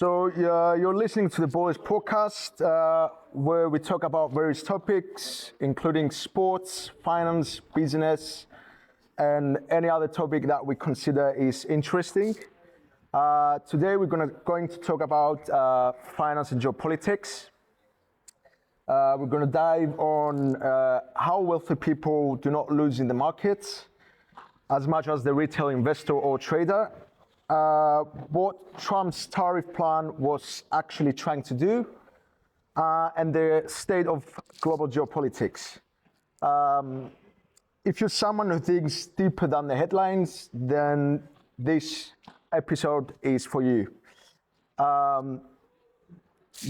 You're listening to the Boys podcast, where we talk about various topics, including sports, finance, business, and any other topic that we consider is interesting. Today we're going to talk about finance and geopolitics. We're going to dive on how wealthy people do not lose in the markets as much as the retail investor or trader. What Trump's tariff plan was actually trying to do, and the state of global geopolitics. If you're someone who thinks deeper than the headlines, then this episode is for you. We're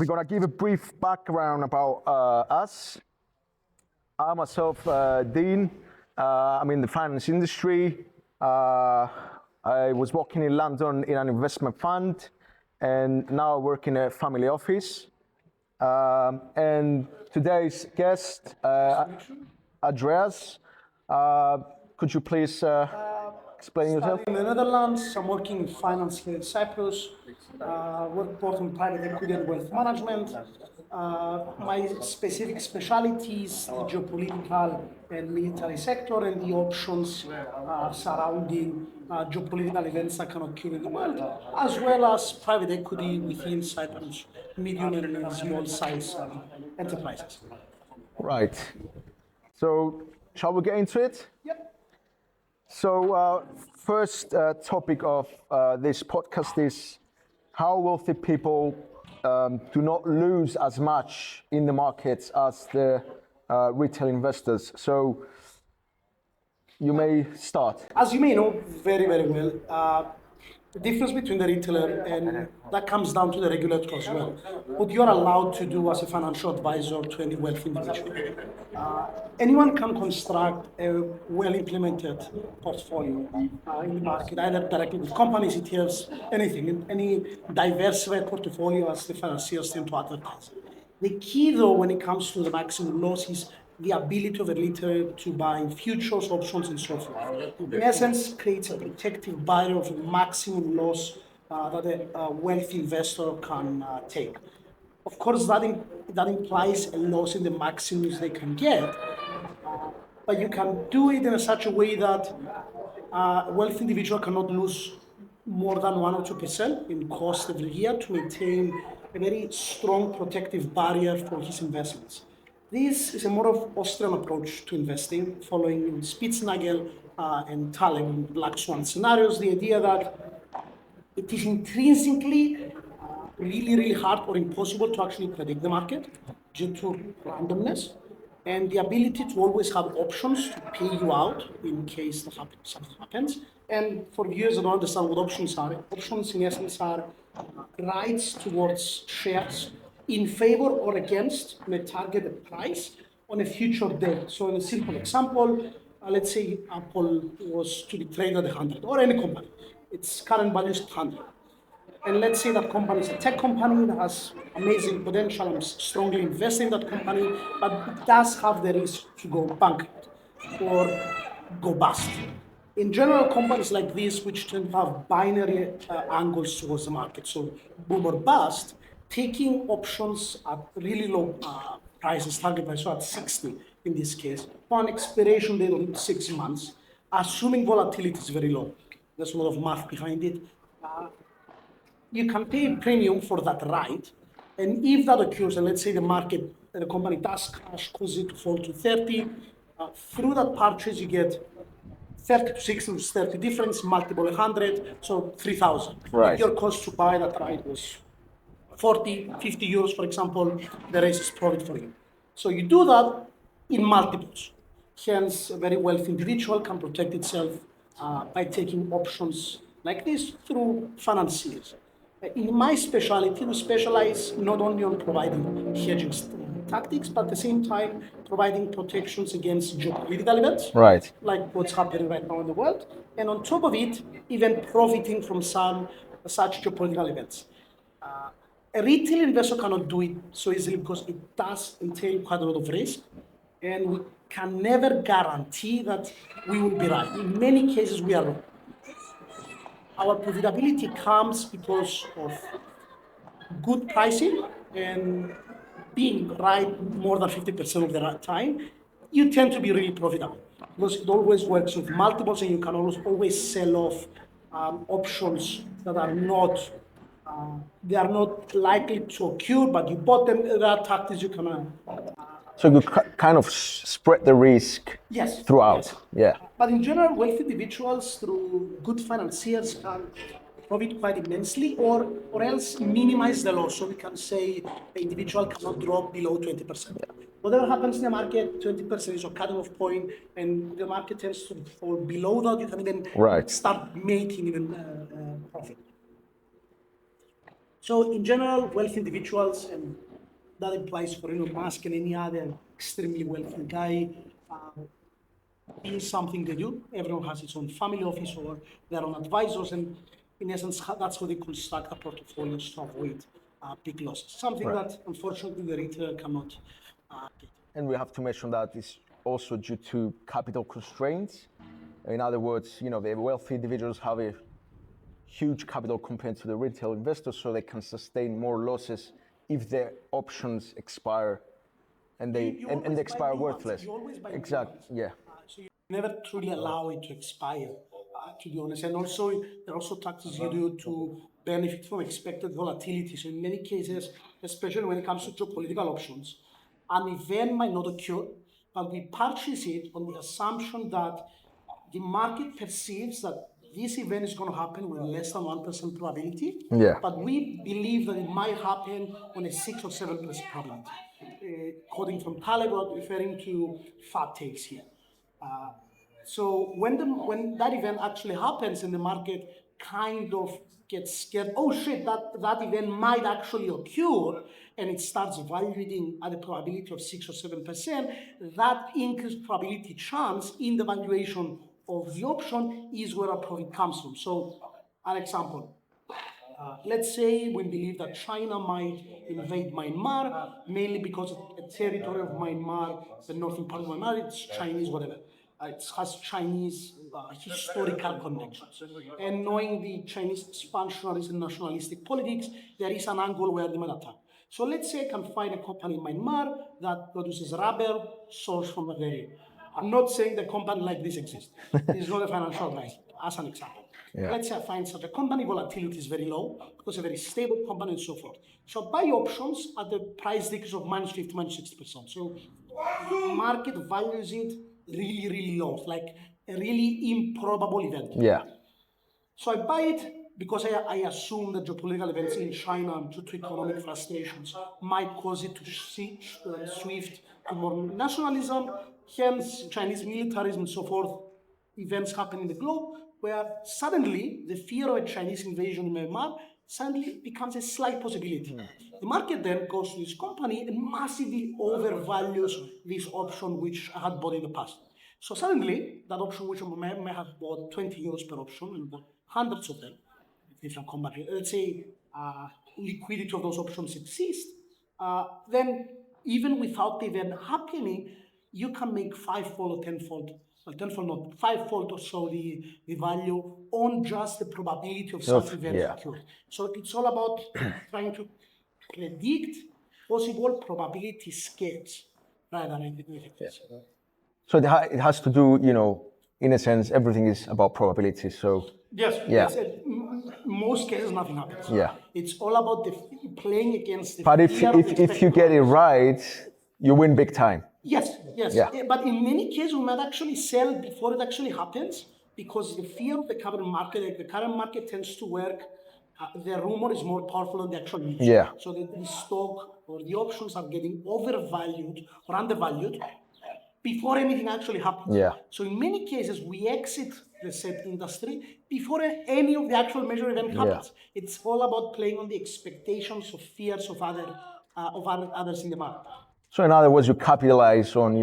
gonna give a brief background about us. I myself, Dean. I'm in the finance industry. I was working in London in an investment fund, and now I work in a family office. And today's guest, Andreas, could you please explain yourself? In the Netherlands, I'm working in finance here in Cyprus. Work both in private equity and wealth management. My specific specialties, the geopolitical and military sector, and the options surrounding geopolitical events that can occur in the world, as well as private equity within Cyprus, medium and small size enterprises. Right. So, shall we get into it? Yep. So, first topic of this podcast is how wealthy people do not lose as much in the markets as the retail investors. So you may start. As you may know very, very well, the difference between the retailer and that comes down to the regulator as well. What you're allowed to do as a financial advisor to any wealthy individual. Anyone can construct a well-implemented portfolio in the market, either directly with companies, ETFs, anything, any diversified portfolio as the financiers tend to advertise. The key, though, when it comes to the maximum loss is the ability of a retailer to buy futures, options, and so forth. In essence, creates a protective barrier of the maximum loss that a wealthy investor can take. Of course, that implies a loss in the maximums they can get, but you can do it in such a way that a wealthy individual cannot lose more than 1 or 2% in cost every year to maintain a very strong protective barrier for his investments. This is a more of Austrian approach to investing, following Spitznagel and Taleb Black Swan scenarios. The idea that it is intrinsically really, really hard or impossible to actually predict the market due to randomness, and the ability to always have options to pay you out in case something happens. And for viewers that don't understand what options are, options in essence are rights towards shares in favor or against a targeted price on a future date. So in a simple example, let's say Apple was to be traded at 100, or any company. Its current value is 100. And let's say that company is a tech company that has amazing potential. I'm strongly investing in that company, but it does have the risk to go bankrupt or go bust. In general, companies like this, which tend to have binary angles towards the market, so boom or bust, taking options at really low prices, target price, so at 60 in this case, upon expiration date of 6 months, assuming volatility is very low. There's a lot of math behind it. You can pay a premium for that right, and if that occurs, and let's say the company does crash, cause it to fall to 30, through that purchase you get 30 to 60 to 30 difference, multiple 100, so 3,000. Right. If your cost to buy that right was 40, 50 euros, for example, the rest is profit for you. So you do that in multiples. Hence, a very wealthy individual can protect itself by taking options like this through financiers. In my specialty, we specialize not only on providing hedging tactics, but at the same time providing protections against geopolitical events, Right. like what's happening right now in the world, and on top of it, even profiting from some such geopolitical events. A retail investor cannot do it so easily because it does entail quite a lot of risk, and we can never guarantee that we will be right. In many cases, we are wrong. Our profitability comes because of good pricing and being right more than 50% of the time, you tend to be really profitable because it always works with multiples and you can always sell off options that are not they are not likely to occur, but you bought them. There are tactics you can. So you kind of spread the risk Yes. throughout. Yes. Yeah. But in general, wealthy individuals through good financiers can profit quite immensely, or else minimize the loss. So we can say the individual cannot drop below 20%. Whatever happens in the market, 20% is a cut-off point, and the market tends to fall below that. You can even Right. start making even profit. So in general, wealthy individuals, and that applies for Elon Musk and any other extremely wealthy guy, is something they do. Everyone has its own family office or their own advisors, and in essence, that's how they construct a portfolio to avoid big losses. Something that unfortunately the retailer cannot get. And we have to mention that it's also due to capital constraints. In other words, the wealthy individuals have a huge capital compared to the retail investors, so they can sustain more losses if their options expire and they expire worthless. You always buy Exactly. Yeah. So you never truly allow it to expire, to be honest. And also, there are also tactics you do to benefit from expected volatility. So in many cases, especially when it comes to geopolitical options, an event might not occur, but we purchase it on the assumption that the market perceives that this event is going to happen with less than 1% probability, Yeah. but we believe that it might happen on a 6 or 7% probability. Quoting from Taleb, referring to fat takes here. So when that event actually happens and the market kind of gets scared, oh shit, that event might actually occur, and it starts valuing at a probability of 6 or 7%, that increased probability chance in the valuation of the option is where a profit comes from. So, an example. Let's say we believe that China might invade Myanmar, mainly because a territory of Myanmar, the northern part of Myanmar, it's Chinese, whatever. It has Chinese historical connections. And knowing the Chinese expansionist and nationalistic politics, there is an angle where they might attack. So let's say I can find a company in Myanmar that produces rubber sourced from the area. I'm not saying the company like this exists. It's not a financial advice, as an example. Yeah. Let's say I find such a company, volatility is very low because a very stable company and so forth. So buy options at the price decrease of minus 50, minus 60%. So the market values it really, really low, like a really improbable event. Yeah. So I buy it because I assume that geopolitical events in China, due to economic frustrations, might cause it to swift to more nationalism, hence Chinese militarism and so forth. Events happen in the globe where suddenly the fear of a Chinese invasion in Myanmar suddenly becomes a slight possibility. The market then goes to this company and massively overvalues this option which I had bought in the past. So suddenly, that option which I may have bought 20 euros per option and bought hundreds of them, different companies, let's say liquidity of those options exist, then even without the event happening, you can make fivefold or tenfold, well, tenfold not, fivefold or so the value on just the probability of such events occurring. So it's all about trying to predict possible probability scales rather than anything. So it has to do, in a sense, everything is about probability. So Yes, yes. Most cases, nothing happens. Yeah. It's all about playing against the but fear of if you get it right, you win big time. Yes, yes. Yeah. But in many cases, we might actually sell before it actually happens because the fear of the current market, like the current market tends to work, the rumor is more powerful than the actual news. Yeah. So the stock or the options are getting overvalued or undervalued before anything actually happens. Yeah. So in many cases, we exit the said industry before any of the actual major event happens. It's all about playing on the expectations of fears of others in the market. So in other words, you capitalize on,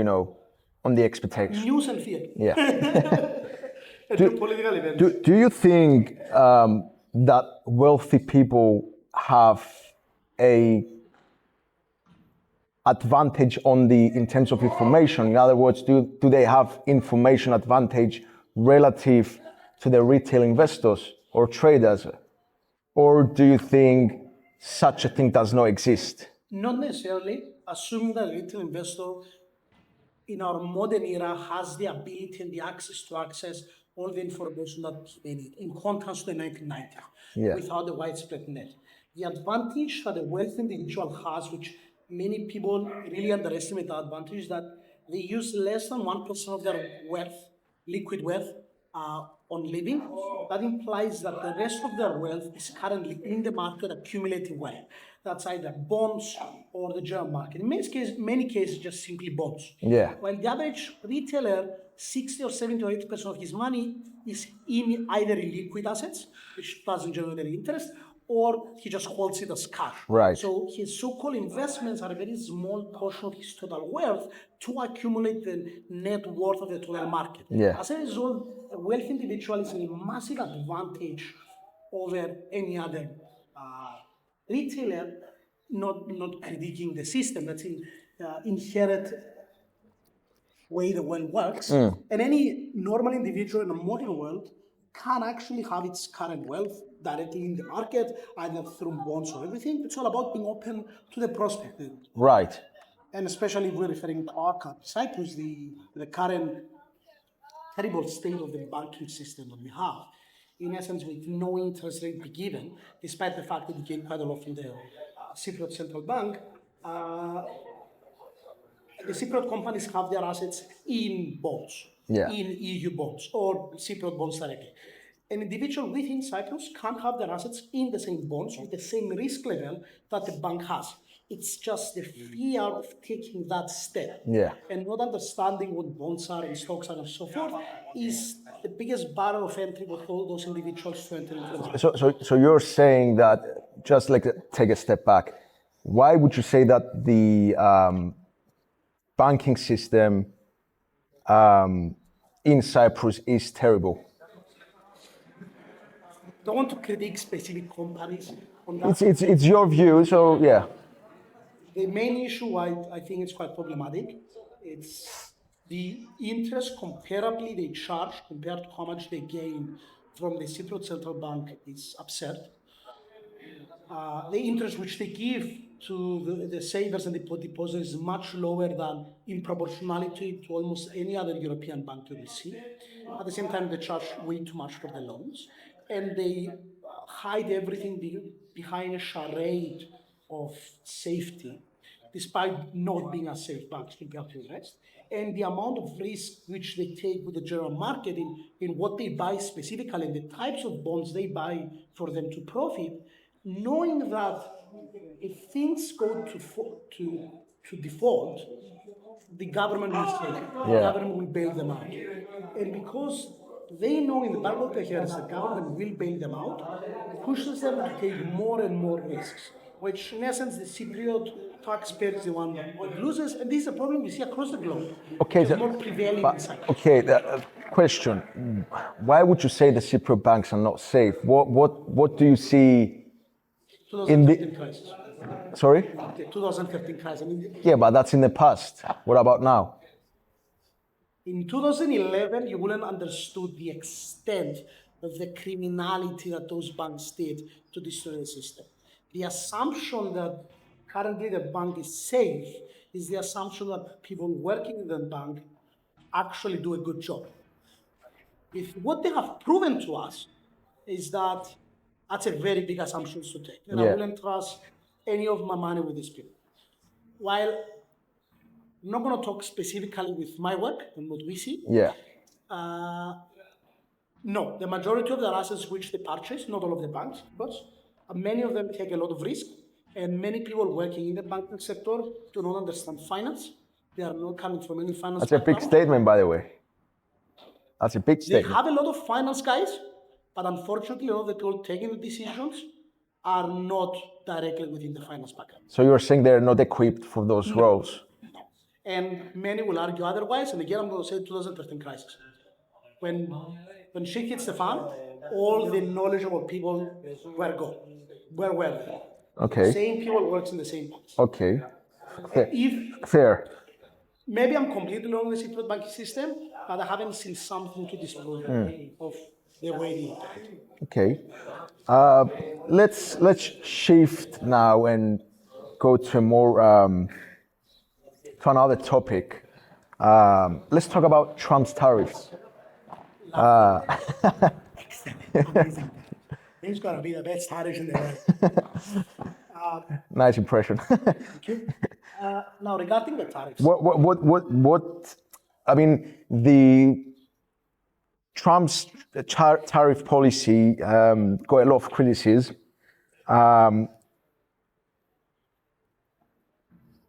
on the expectation. News and fear. Yeah. Political events. Do you think that wealthy people have a advantage on the in terms of information? In other words, do they have information advantage relative to the retail investors or traders? Or do you think such a thing does not exist? Not necessarily, assuming that retail investor in our modern era has the ability and the access to access all the information that they need, in contrast to the 1990s, Yeah. without the widespread net. The advantage that a wealthy individual has, which many people really underestimate the advantage, is that they use less than 1% of their wealth, liquid wealth, on living. That implies that the rest of their wealth is currently in the market accumulating wealth. That's either bonds or the general market. In many cases, just simply bonds. Yeah. While the average retailer, 60 or 70 or 80% of his money is in either in liquid assets, which doesn't generate any interest, or he just holds it as cash. Right. So his so-called investments are a very small portion of his total wealth to accumulate the net worth of the total market. Yeah. As a result, a wealthy individual is in a massive advantage over any other retailer, not critiquing the system. That's in inherent way the world works. And any normal individual in a modern world can actually have its current wealth directly in the market, either through bonds or everything. It's all about being open to the prospect. Right. And especially if we're referring to our country, Cyprus, the current terrible state of the banking system that we have, in essence, with no interest rate be given, despite the fact that we gain quite a lot from the Cypriot central bank, the Cypriot companies have their assets in bonds, Yeah. in EU bonds or Cypriot bonds directly. An individual within Cyprus can have their assets in the same bonds with the same risk level that the bank has. It's just the fear of taking that step Yeah. and not understanding what bonds are and stocks are and so forth is the biggest barrier of entry for all those individuals to enter into the market. So you're saying that, just like take a step back, why would you say that the banking system in Cyprus is terrible? Don't want to critique specific companies on that. It's your view, so yeah. The main issue why I think it's quite problematic, it's the interest comparably they charge compared to how much they gain from the Cypriot central bank is absurd. The interest which they give to the savers and the depositors is much lower than in proportionality to almost any other European bank you will see. At the same time, they charge way too much for the loans, and they hide everything behind a charade of safety, despite not being as safe banks compared to the rest. And the amount of risk which they take with the general market in what they buy specifically and the types of bonds they buy for them to profit, knowing that if things go to default, the government will stay. The government will bail them out. And because they know in the back of their heads the government will bail them out, pushes them to take more and more risks, which in essence the Cypriot taxpayer is the one that loses, and this is a problem we see across the globe. Okay, It's more prevalent in Cyprus. okay. Question: why would you say the Cypriot banks are not safe? What do you see in 2013 crisis. Sorry? The 2013 crisis. I mean, Yeah, but that's in the past. What about now? in 2011, you wouldn't understood the extent of the criminality that those banks did to destroy the system. The assumption that currently the bank is safe is the assumption that people working in the bank actually do a good job. If what they have proven to us is that that's a very big assumption to take, and I Yeah. wouldn't trust any of my money with these people. While I'm not going to talk specifically with my work and what we see, Yeah. no, the majority of the assets which they purchase, not all of the banks, of course, many of them take a lot of risk, and many people working in the banking sector do not understand finance. They are not coming from any finance That's a big background. statement, by the way. That's a big They statement. have a lot of finance guys, but unfortunately, a lot of the people taking the decisions are not directly within the finance background. So you're saying they're not equipped for those roles? And many will argue otherwise. And again, I'm going to say 2013 crisis. When shit hits the fan, all the knowledgeable people were gone. Where were they? Okay. Same people works in the same place. Okay. If Fair. maybe I'm completely wrong with the Cypriot banking system, but I haven't seen something to disprove of the way it is. Okay. Let's shift now and go to a more to another topic. Let's talk about Trump's tariffs. Amazing. He's gonna be the best tariff in the world. Nice impression. Thank you. Now regarding the tariffs, what? I mean, the Trump's tariff policy got a lot of criticism.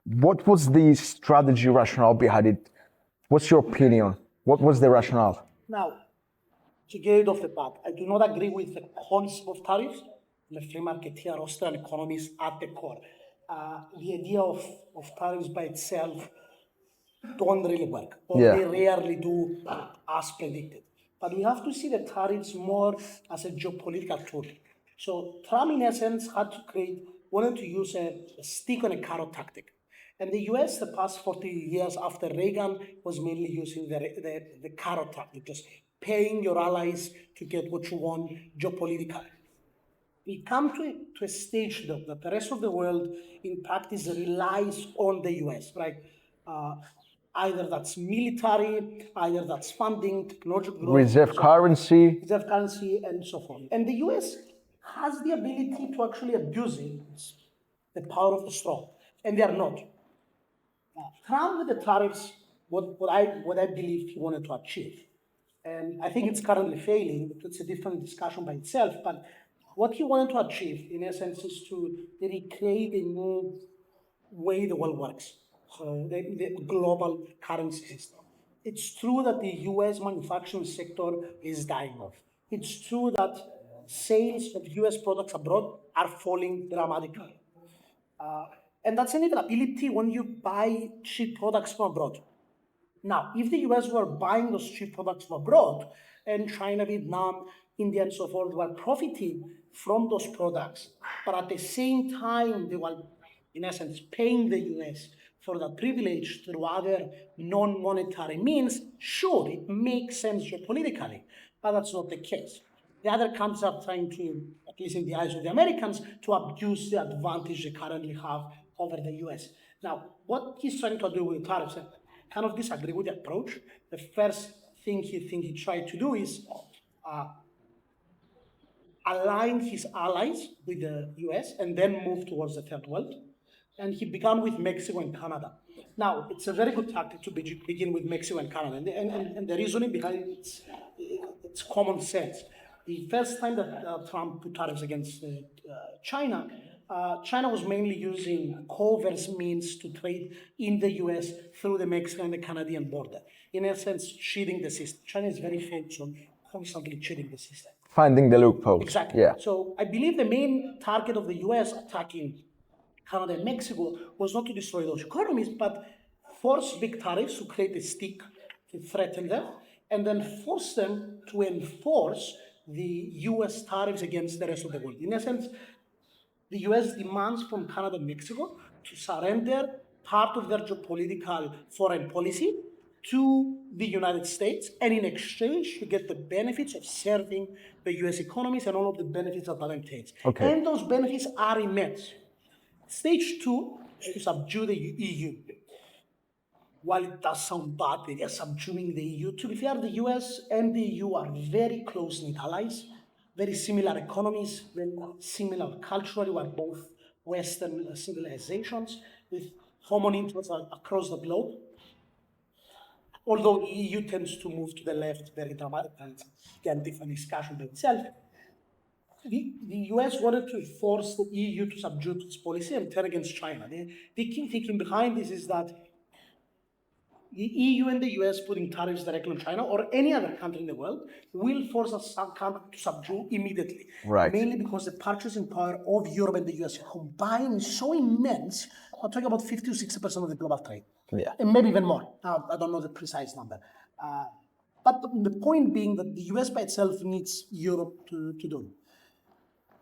What was the strategy rationale behind it? What's your opinion? What was the rationale? now to get it off the bat, I do not agree with the concept of tariffs. I'm a free marketeer, Austrian economist at the core. The idea of tariffs by itself don't really work, or Yeah. they rarely do as predicted. But we have to see the tariffs more as a geopolitical tool. So Trump, in essence, wanted to use a stick on a carrot tactic. And the US, the past 40 years after Reagan, was mainly using the carrot tactic, just paying your allies to get what you want geopolitically. We come to a stage though that the rest of the world in practice relies on the US, right? Either that's military, either that's funding, technological growth, Reserve currency. reserve currency, and so forth. And the US has the ability to actually abuse it. It's the power of the strong, and they are not. Trump with the tariffs, what I believe he wanted to achieve, and I think it's currently failing, but it's a different discussion by itself, but what he wanted to achieve, in essence, is to recreate a new way the world works, so the global currency system. It's true that the US manufacturing sector is dying off. It's true that sales of US products abroad are falling dramatically. And that's an inevitability when you buy cheap products from abroad. Now, if the US were buying those cheap products from abroad, and China, Vietnam, India, and so forth were profiting from those products, but at the same time, they were, in essence, paying the US for the privilege through other non monetary means, sure, it makes sense geopolitically, but that's not the case. The other countries are trying to, at least in the eyes of the Americans, to abuse the advantage they currently have over the US. Now, what he's trying to do with tariffs, I kind of disagree with the approach. The first thing he tried to do is align his allies with the US and then move towards the third world. And he began with Mexico and Canada. Now, it's a very good tactic to begin with Mexico and Canada. And the reasoning behind it's common sense. The first time that Trump put tariffs against China, China was mainly using covert means to trade in the US through the Mexican and the Canadian border. In essence, cheating the system. China is very famous on constantly cheating the system. Finding the loopholes. Exactly. Yeah. So I believe the main target of the US attacking Canada and Mexico was not to destroy those economies, but force big tariffs to create a stick to threaten them, and then force them to enforce the US tariffs against the rest of the world. In essence, the US demands from Canada and Mexico to surrender part of their geopolitical foreign policy to the United States, and in exchange, you get the benefits of serving the US economies and all of the benefits that that entails. Okay. And those benefits are immense. Stage two is to subdue the EU. While it does sound bad, they are subduing the EU. To be fair, the US and the EU are very close-knit allies, very similar economies, very similar culturally. We are both Western civilizations with common interests across the globe. Although the EU tends to move to the left very dramatically, and again, different discussion by itself. The US wanted to force the EU to subdue its policy and turn against China. The key thinking behind this is that the EU and the US putting tariffs directly on China or any other country in the world will force some country to subdue immediately. Right. Mainly because the purchasing power of Europe and the US combined is so immense. I'm talking about 50 to 60% of the global trade. Yeah. And maybe even more. I don't know the precise number. But the point being that the US by itself needs Europe to do it.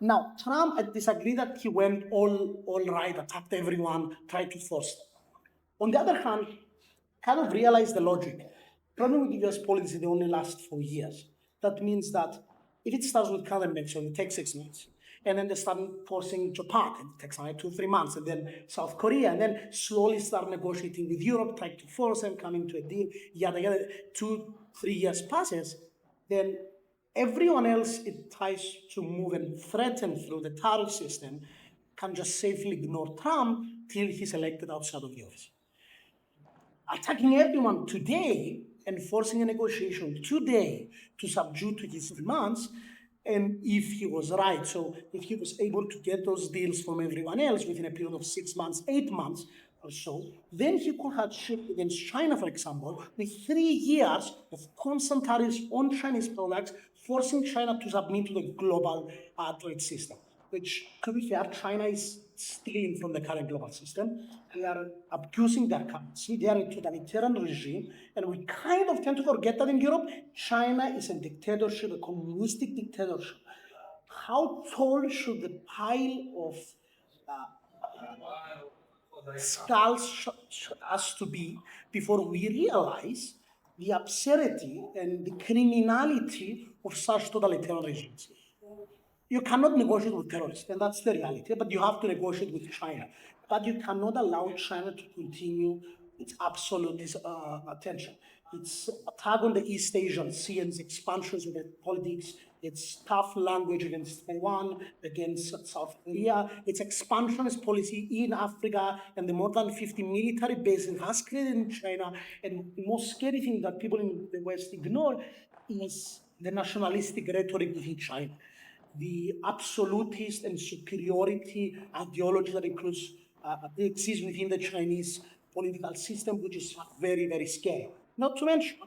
Now, Trump, I disagree that he went all right, attacked everyone, tried to force them. On the other hand, kind of realized the logic. Problem with the US policy, they only last for years. That means that if it starts with Canada and Mexico, it takes 6 months. And then they start forcing Japan, and it takes like 2-3 months, and then South Korea, and then slowly start negotiating with Europe, trying to force them, coming to a deal, yada yada. 2-3 years passes, then everyone else it tries to move and threaten through the tariff system can just safely ignore Trump till he's elected outside of the office. Attacking everyone today and forcing a negotiation today to subdue to his demands, and if he was right, so if he was able to get those deals from everyone else within a period of 6 months, 8 months or so, then he could have shipped against China, for example, with 3 years of constant tariffs on Chinese products, forcing China to submit to the global trade system, which, to be fair, China is stealing from the current global system. They are abusing their currency. They are a totalitarian regime. And we kind of tend to forget that in Europe, China is a dictatorship, a communistic dictatorship. How tall should the pile of skulls has to be before we realize the absurdity and the criminality of such totalitarian regimes? You cannot negotiate with terrorists, and that's the reality, but you have to negotiate with China. But you cannot allow China to continue its absolute attention. Its attack on the East Asian Sea and its expansions of politics, its tough language against Taiwan, against South Korea, its expansionist policy in Africa, and the more than 50 military bases it has created in China. And the most scary thing that people in the West ignore is the nationalistic rhetoric within China, the absolutist and superiority ideology that exists within the Chinese political system, which is very, very scary. Not to mention,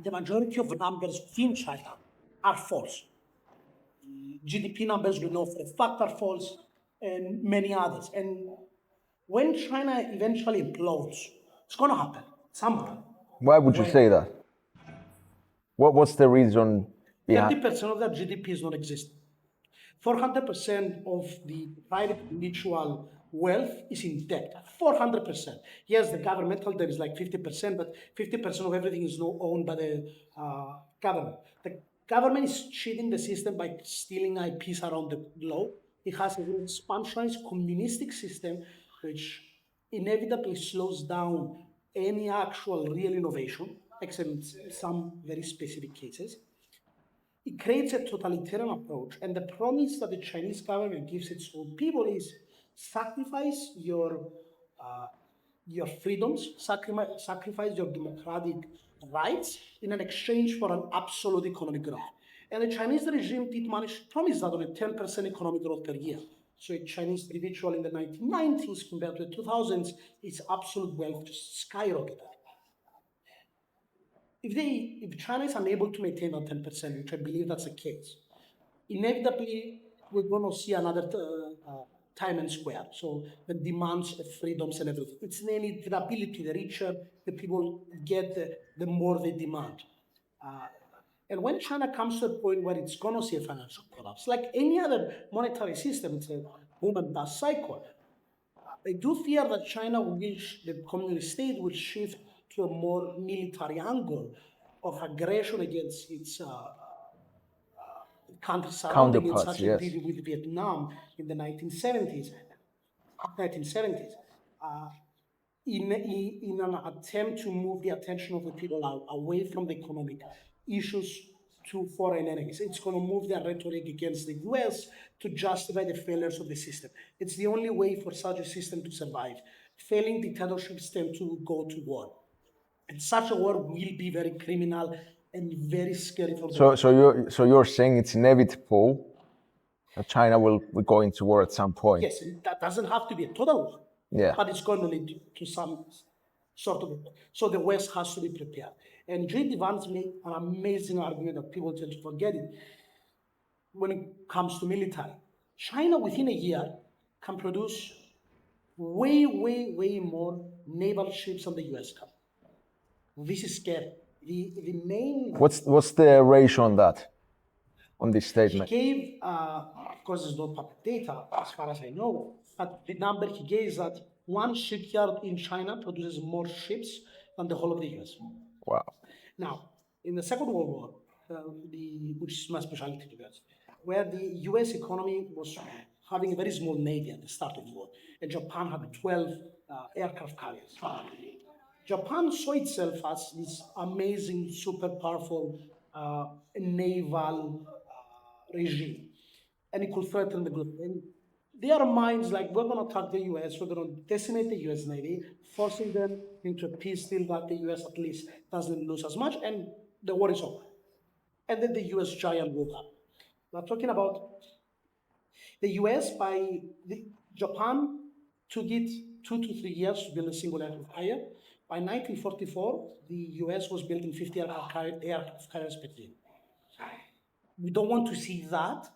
the majority of numbers within China are false. The GDP numbers we know for a fact are false, and many others. And when China eventually implodes, it's going to happen somehow. Why would you say that? What's the reason behind? 30% of their GDP is not existent. 400% of the private mutual wealth is in debt. 400%. Yes, the governmental debt is like 50%, but 50% of everything is not owned by the government. The government is cheating the system by stealing IPs around the globe. It has an expansionist communistic system which inevitably slows down any actual real innovation, except in some very specific cases. It creates a totalitarian approach, and the promise that the Chinese government gives its own people is sacrifice your freedoms, sacrifice your democratic rights in an exchange for an absolute economic growth. And the Chinese regime did manage to promise that on a 10% economic growth per year. So a Chinese individual in the 1990s compared to the 2000s, its absolute wealth just skyrocketed. If China is unable to maintain that 10%, which I believe that's the case, inevitably we're going to see another time and square. So the demands of freedoms and everything. It's the inevitability. The richer the people get, the more they demand. And when China comes to a point where it's going to see a financial collapse, like any other monetary system, it's a boom and bust cycle. I do fear that China the communist state will shift to a more military angle of aggression against its countries surrounding it, such as it did with Vietnam in the 1970s. In an attempt to move the attention of the people away from the economic issues to foreign enemies. It's going to move their rhetoric against the US to justify the failures of the system. It's the only way for such a system to survive. Failing dictatorships tend to go to war. And such a war will be very criminal and very scary for the world. So you're saying it's inevitable that China will go into war at some point? Yes, that doesn't have to be a total war. Yeah. But it's going to lead to some sort of war. So the West has to be prepared. And J.D. Vance made an amazing argument that people tend to forget it when it comes to military. China, within a year, can produce way, way, way more naval ships than the US can. This is scary. The main... What's the ratio on that, on this statement? He gave, of course, there's no public data, as far as I know, but the number he gave is that one shipyard in China produces more ships than the whole of the US. Wow. Now, in the Second World War, which is my specialty to be honest, where the US economy was having a very small navy at the start of the war, and Japan had 12 aircraft carriers. Japan saw itself as this amazing, super powerful naval regime, and it could threaten the group. And their minds, like, we're going to attack the US, we're going to decimate the US Navy, forcing them into a peace deal that the US at least doesn't lose as much, and the war is over. And then the US giant woke up. We're talking about the US Japan took it 2 to 3 years to build a single aircraft carrier. By 1944, the US was building 50 aircraft carriers per year. We don't want to see that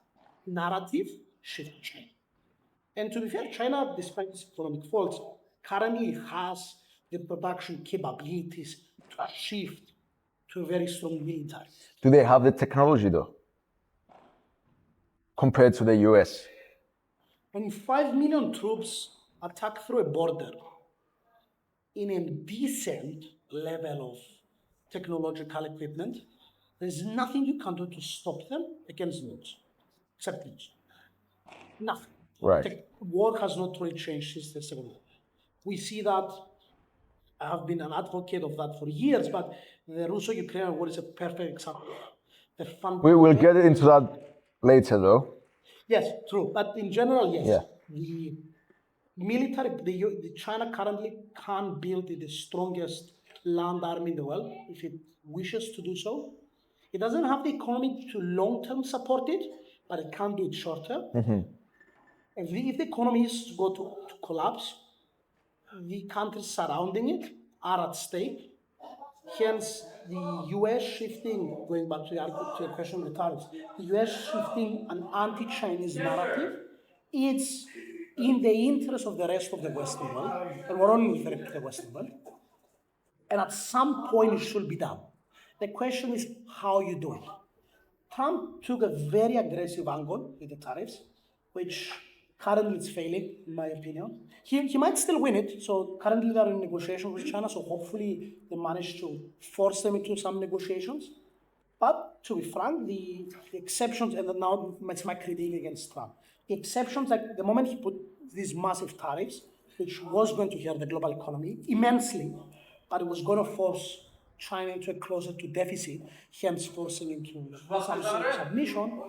narrative shift to China. And to be fair, China, despite its economic faults, currently has the production capabilities to shift to a very strong military. Do they have the technology though, compared to the US? When 5 million troops attack through a border in a decent level of technological equipment, there's nothing you can do to stop them against nukes, except nukes. Nothing. Right. War has not really changed since the Second World War. We see that. I have been an advocate of that for years, but the Russo-Ukrainian war is a perfect example. We will get into that later, though. Yes, true. But in general, yes. Yeah. The military, the China currently can't build the strongest land army in the world if it wishes to do so. It doesn't have the economy to long-term support it, but it can do it short-term. Mm-hmm. If the economy is to go to collapse, the countries surrounding it are at stake. Hence, the US shifting, going back to your question of the tariffs, the US shifting an anti-Chinese narrative, it's in the interest of the rest of the Western world, and we're only referring to the Western world. And at some point, it should be done. The question is how you do it. Trump took a very aggressive angle with the tariffs, which currently is failing, in my opinion. He might still win it. So currently they're in negotiations with China. So hopefully they manage to force them into some negotiations. But to be frank, the exceptions, and now it's my critique against Trump. The exceptions, like the moment he put these massive tariffs, which was going to hurt the global economy immensely, but it was going to force China into a closer to deficit, hence forcing into some sort of submission.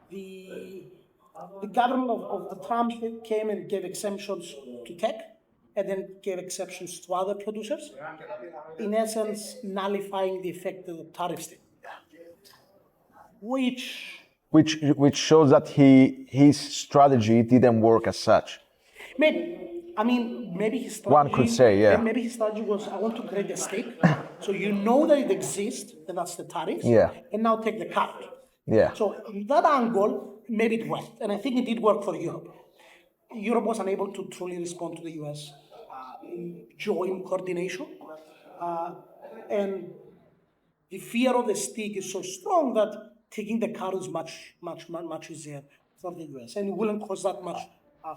The government of the Trump came and gave exemptions to tech, and then gave exceptions to other producers, in essence nullifying the effect of the tariffs did. Which shows that his strategy didn't work as such. Maybe his strategy, one could say, yeah. Maybe his strategy was, I want to create a stake, so you know that it exists, and that's the tariffs, yeah. And now take the cut. Yeah. So that angle, maybe it worked, and I think it did work for Europe. Europe was unable to truly respond to the US joint coordination, and the fear of the stick is so strong that taking the cut is much easier for the US, and it wouldn't cost that much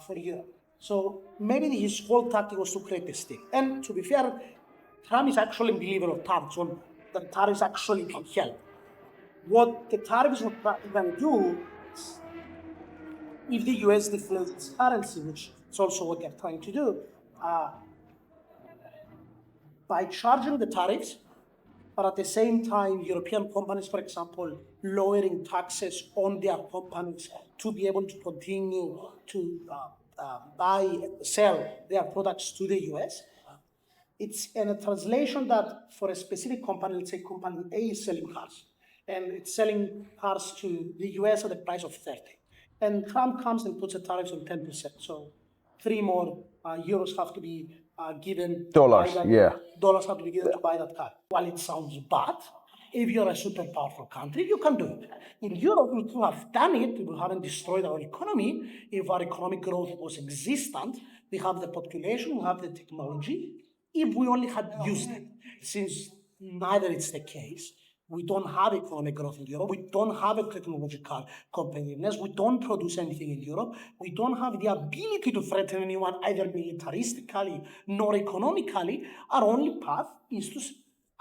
for Europe. So maybe his whole tactic was to create a stick. And to be fair, Trump is actually a believer of tariffs, so the tariffs actually can help. What the tariffs are going to do is, if the US deflates its currency, which is also what they're trying to do, by charging the tariffs, but at the same time, European companies, for example, lowering taxes on their companies to be able to continue to sell their products to the US. It's in a translation that for a specific company, let's say company A is selling cars, and it's selling cars to the US at the price of 30. And Trump comes and puts the tariffs on 10%. So 3 more euros have to be given. Dollars, yeah. Dollars have to be given to buy that car. While it sounds bad, if you're a super powerful country, you can do it. In Europe, we could have done it. We haven't destroyed our economy. If our economic growth was existent, we have the population, we have the technology. If we only had used it, since neither is the case, we don't have economic growth in Europe. We don't have a technological competitiveness. We don't produce anything in Europe. We don't have the ability to threaten anyone either militaristically nor economically. Our only path is to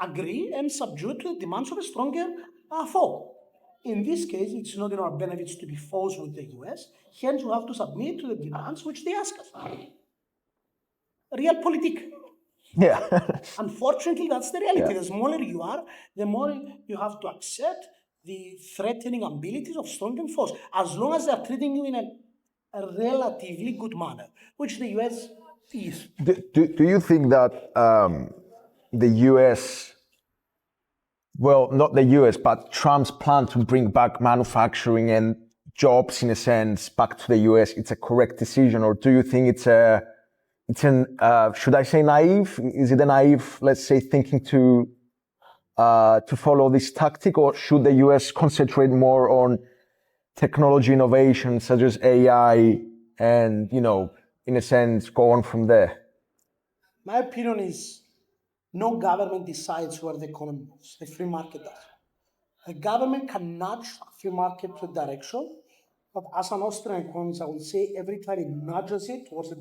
agree and subdue to the demands of a stronger fall. In this case, it's not in our benefits to be false with the US, hence we have to submit to the demands which they ask us. Realpolitik. Yeah. Unfortunately, that's the reality. Yeah. The smaller you are, the more you have to accept the threatening abilities of strong and force, as long as they're treating you in a relatively good manner, which the US is. Do you think that the US, well, not the US, but Trump's plan to bring back manufacturing and jobs, in a sense, back to the US, it's a correct decision? Or do you think it's should I say naive? Is it a naive, let's say, thinking to follow this tactic? Or should the US concentrate more on technology innovation such as AI and, in a sense, go on from there? My opinion is no government decides where the economy moves. The free market does. The government can nudge free market to direction, but as an Austrian economist, I would say every time it nudges it towards the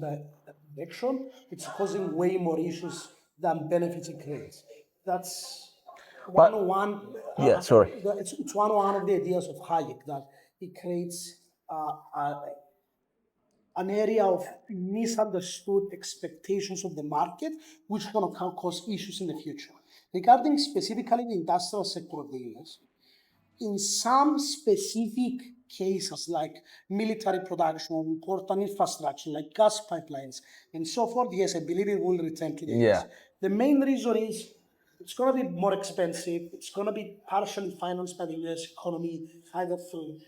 direction, it's causing way more issues than benefits it creates. That's one. Yeah, sorry. It's one of the ideas of Hayek that it creates an area of misunderstood expectations of the market, which can cause issues in the future. Regarding specifically the industrial sector of the US, in some specific cases like military production, important infrastructure like gas pipelines and so forth, yes, I believe it will return to the US. The main reason is it's going to be more expensive. It's going to be partially financed by the US economy, either through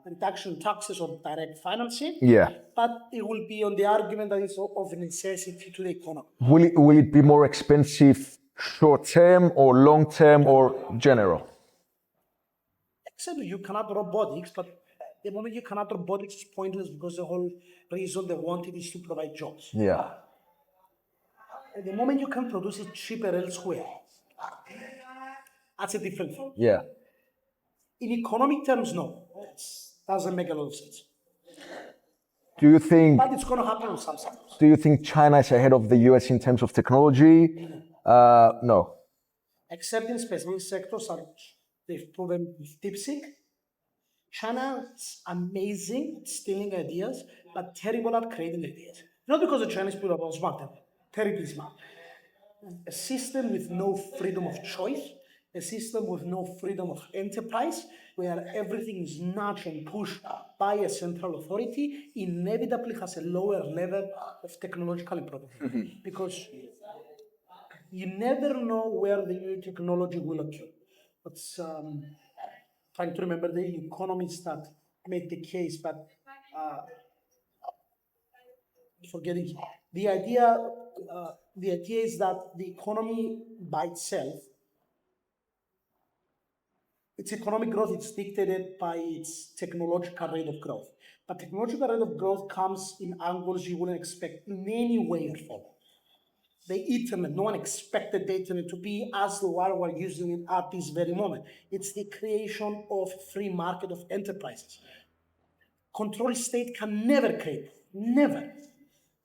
reduction in taxes or direct financing. Yeah. But it will be on the argument that it's of necessity to the economy. Will it be more expensive short term or long term or general? Except you cannot robotics, but the moment you cannot robotics, it's pointless because the whole reason they wanted is to provide jobs. Yeah. At the moment you can produce it cheaper elsewhere, that's a different thing. Yeah. In economic terms, no. It doesn't make a lot of sense. Do you think? But it's going to happen in some sectors. Do you think China is ahead of the US in terms of technology? No. Except in specific sectors, which they've proven with DeepSeek. China is amazing at stealing ideas, but terrible at creating ideas. Not because the Chinese people are smart, they're terribly smart. A system with no freedom of choice, a system with no freedom of enterprise, where everything is nudged and pushed by a central authority, inevitably has a lower level of technological improvement. Because you never know where the new technology will occur. But trying to remember the economists that made the case, but forgetting the idea. The idea is that the economy by itself, its economic growth is dictated by its technological rate of growth. But technological rate of growth comes in angles you wouldn't expect in any way or form. The internet, no one expected the internet to be as the one we're using it at this very moment. It's the creation of free market of enterprises. Control state can never create, never.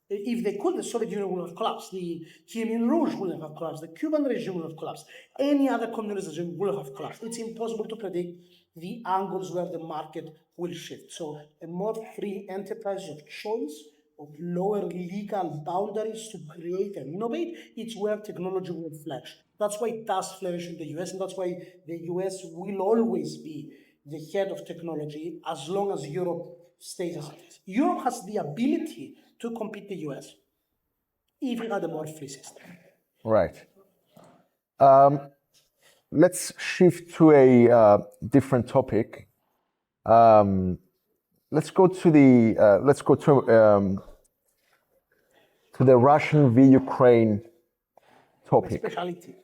If they could, the Soviet Union would have collapsed. The Khmer Rouge would have collapsed. The Cuban regime would have collapsed. Any other communist regime would have collapsed. It's impossible to predict the angles where the market will shift. So a more free enterprise of choice, of lower legal boundaries to create and innovate, it's where technology will flourish. That's why it does flourish in the US, and that's why the US will always be the head of technology as long as Europe stays as it is. Europe has the ability to compete the US, even at a more free system. Right. Let's shift to a different topic. Let's go to the Russian v Ukraine topic. Speciality.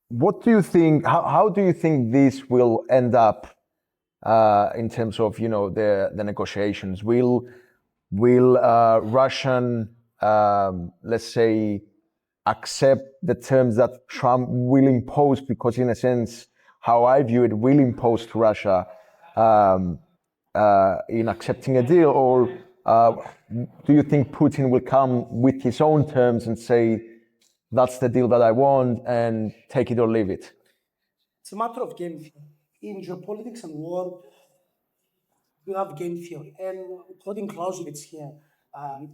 What do you think? How do you think this will end up in terms of the negotiations? Will Russian, let's say, accept the terms that Trump will impose? Because in a sense, how I view it, will impose to Russia in accepting a deal, or do you think Putin will come with his own terms and say, that's the deal that I want, and take it or leave it? It's a matter of game theory. In geopolitics and war, you have game theory. And according Clausewitz here,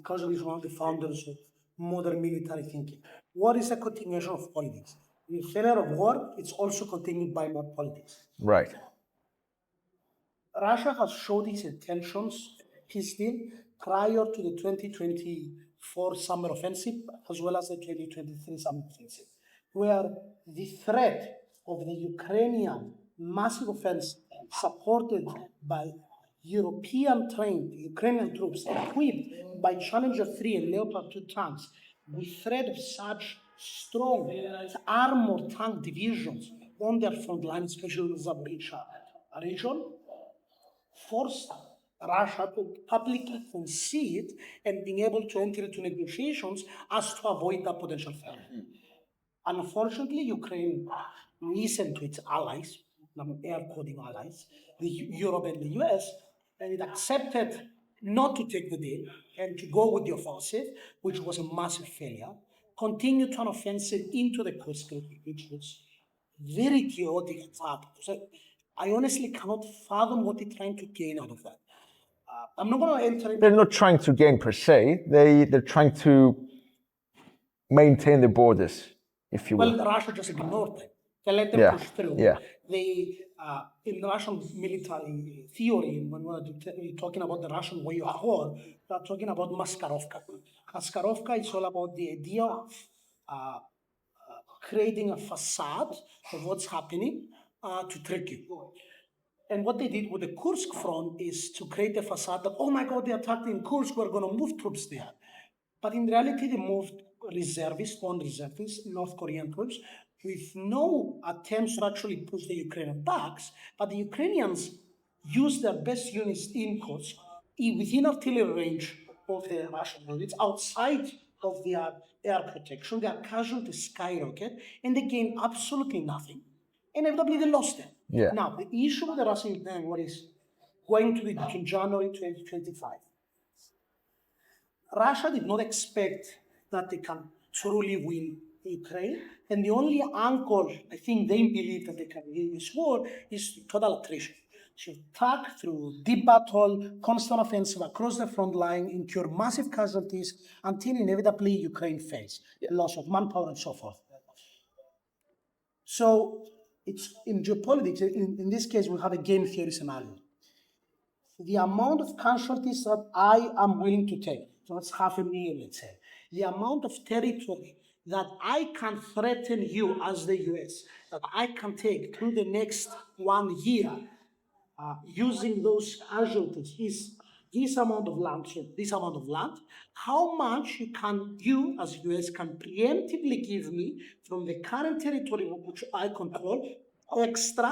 Clausewitz is one of the founders of modern military thinking. War is a continuation of politics. The failure of war, it's also continued by more politics. Right. Russia has showed its intentions, peace deal, prior to the 2024 summer offensive, as well as the 2023 summer offensive, where the threat of the Ukrainian massive offensive, supported by European trained Ukrainian troops equipped by Challenger 3 and Leopard 2 tanks, the threat of such strong armored tank divisions on their front line, especially in the Zaporizhzhia region, forced Russia to publicly concede and being able to enter into negotiations as to avoid that potential threat. Unfortunately, Ukraine listened to its allies, air quoting allies, Europe and the US, and it accepted not to take the deal and to go with the offensive, which was a massive failure, continued to an offensive into the Kursk region, which was very chaotic and fact. So I honestly cannot fathom what they're trying to gain out of that. I'm not going to enter into. They're not trying to gain per se. They're trying to maintain the borders, if you will. Well, Russia just ignored them. They let them Yeah, push through. yeah. They, in Russian military theory, when we're talking about the Russian way of war, we're talking about Maskarovka. Maskarovka is all about the idea of creating a facade of what's happening to trick you. And what they did with the Kursk front is to create a facade that, oh my God, they attacked in Kursk, we're going to move troops there. But in reality, they moved reservists, North Korean troops, with no attempts to actually push the Ukrainian backs. But the Ukrainians used their best units in Kursk, within artillery range of the Russian units, outside of their air protection. Their casualties skyrocket, and they gained absolutely nothing. Inevitably, they lost them. Yeah. Now, the issue with the Russian war is going to be to January 2025. Russia did not expect that they can truly win Ukraine, and the only anchor I think they believe that they can win this war is total attrition. So attack through deep battle, constant offensive across the front line, incur massive casualties until inevitably Ukraine fails, loss of manpower and so forth. So it's in geopolitics, in this case, we have a game theory scenario. The amount of casualties that I am willing to take, so that's 500,000, let's say, the amount of territory that I can threaten you as the US, that I can take through the next 1 year, using those casualties is this amount of land. So this amount of land, how much you as US can preemptively give me from the current territory which I control, extra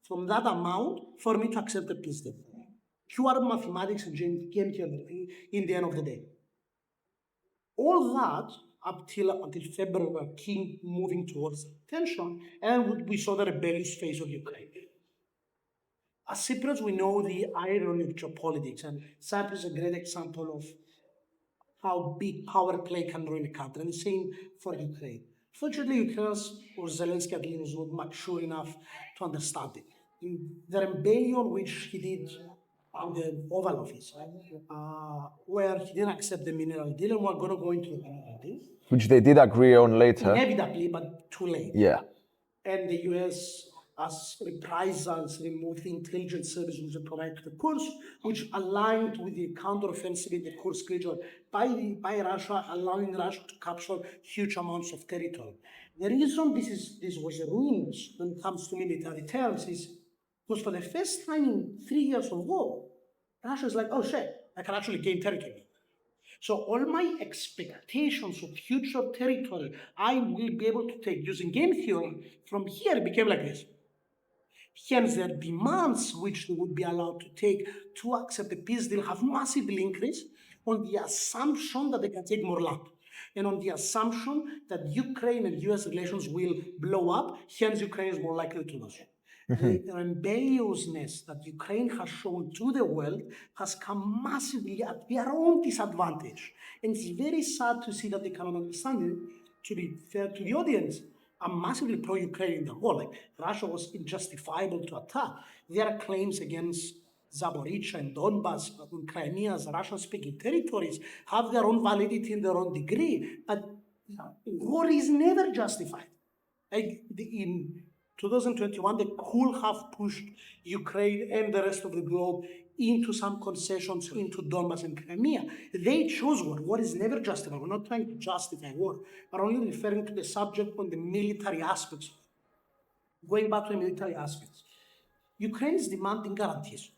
from that amount for me to accept the peace deal. Pure mathematics and game theory in the end of the day. All that until February, we keep moving towards tension, and we saw the rebellious phase of Ukraine. As Cyprus, we know the irony of geopolitics, and Cyprus is a great example of how big power play can ruin a country, and the same for Ukraine. Fortunately, Ukraine's or Zelensky at least was not mature enough to understand it. In the rebellion which he did in the Oval Office, where he didn't accept the mineral deal, and we're going to go into the mineral deal. Which they did agree on later. Inevitably, but too late. Yeah. And the US, as reprisals, removed the intelligence service which provided to the Kursk, which aligned with the counteroffensive in the Kursk region by Russia, allowing Russia to capture huge amounts of territory. The reason this was ruinous when it comes to military terms is because for the first time in 3 years of war, Russia is like, oh shit, I can actually gain territory. So all my expectations of future territory I will be able to take using game theory from here became like this. Hence, their demands which they would be allowed to take to accept the peace deal have massively increased on the assumption that they can take more land, and on the assumption that Ukraine and US relations will blow up, hence Ukraine is more likely to lose. The rebelliousness that Ukraine has shown to the world has come massively at their own disadvantage. And it's very sad to see that they cannot understand it. To be fair to the audience, are massively pro-Ukraine in the war. Like Russia was injustifiable to attack. There are claims against Zaporizhzhia and Donbas in Crimea as Russian-speaking territories have their own validity in their own degree, but war is never justified. Like in 2021, they could have pushed Ukraine and the rest of the globe into some concessions into Donbas and Crimea. They chose war. War is never justified. We're not trying to justify war. We're only referring to the subject on the military aspects. Going back to the military aspects, Ukraine is demanding guarantees,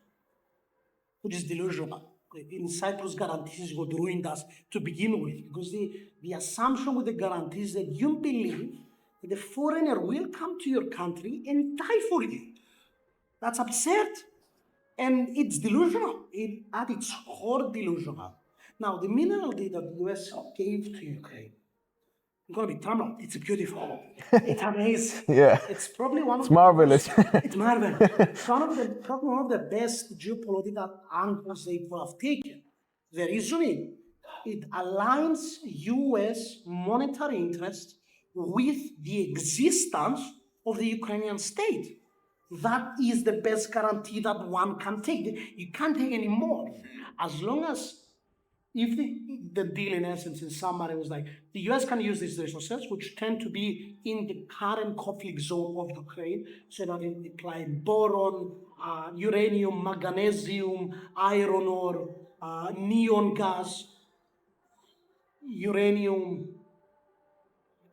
which is delusional. In Cyprus, guarantees is what ruined us to begin with, because the assumption with the guarantees that you believe that the foreigner will come to your country and die for you. That's absurd. And it's delusional. At its core, delusional. Now, the mineral deal that the US gave to Ukraine, I'm going to be terminal. It's beautiful. It's amazing. Yeah. It's probably one of It's marvelous. It's marvelous. It's probably one of the best geopolitical angles they could have taken. The reasoning, it aligns US monetary interests with the existence of the Ukrainian state. That is the best guarantee that one can take. You can't take any more. As long as, if the deal in essence, in summary, was like the US can use these resources, which tend to be in the current conflict zone of Ukraine, so that it implied boron, uranium, magnesium, iron ore, neon gas, uranium,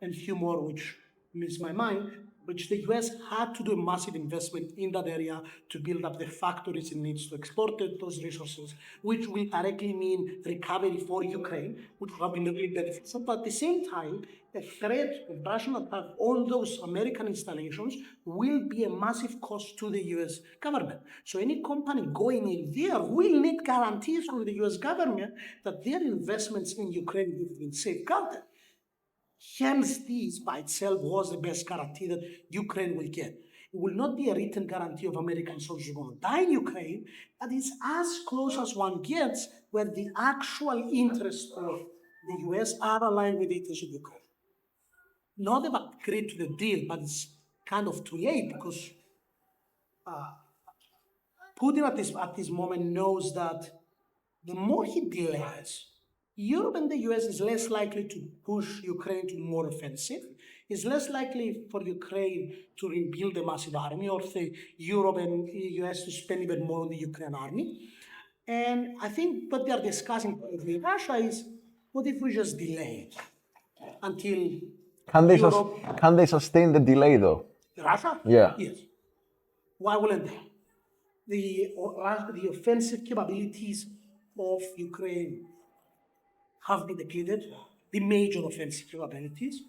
and few more, which miss my mind, which the US had to do a massive investment in that area to build up the factories it needs to export those resources, which will directly mean recovery for Ukraine, which will have been really beneficial. But at the same time, a threat of Russian attack on those American installations will be a massive cost to the US government. So any company going in there will need guarantees from the US government that their investments in Ukraine will be safeguarded. Hence, this by itself was the best guarantee that Ukraine will get. It will not be a written guarantee of American soldiers going to die in Ukraine, but it's as close as one gets where the actual interests of the US are aligned with the interests of Ukraine. Not they've agreed to the deal, but it's kind of too late because Putin at this moment knows that the more he delays, Europe and the US is less likely to push Ukraine to more offensive. It's less likely for Ukraine to rebuild a massive army, or say Europe and US to spend even more on the Ukrainian army. And I think what they are discussing with Russia is, what if we just delay it until Europe... Can they sustain the delay though? Russia? Yeah. Yes. Why wouldn't they? The offensive capabilities of Ukraine have been depleted, the major offensive capabilities.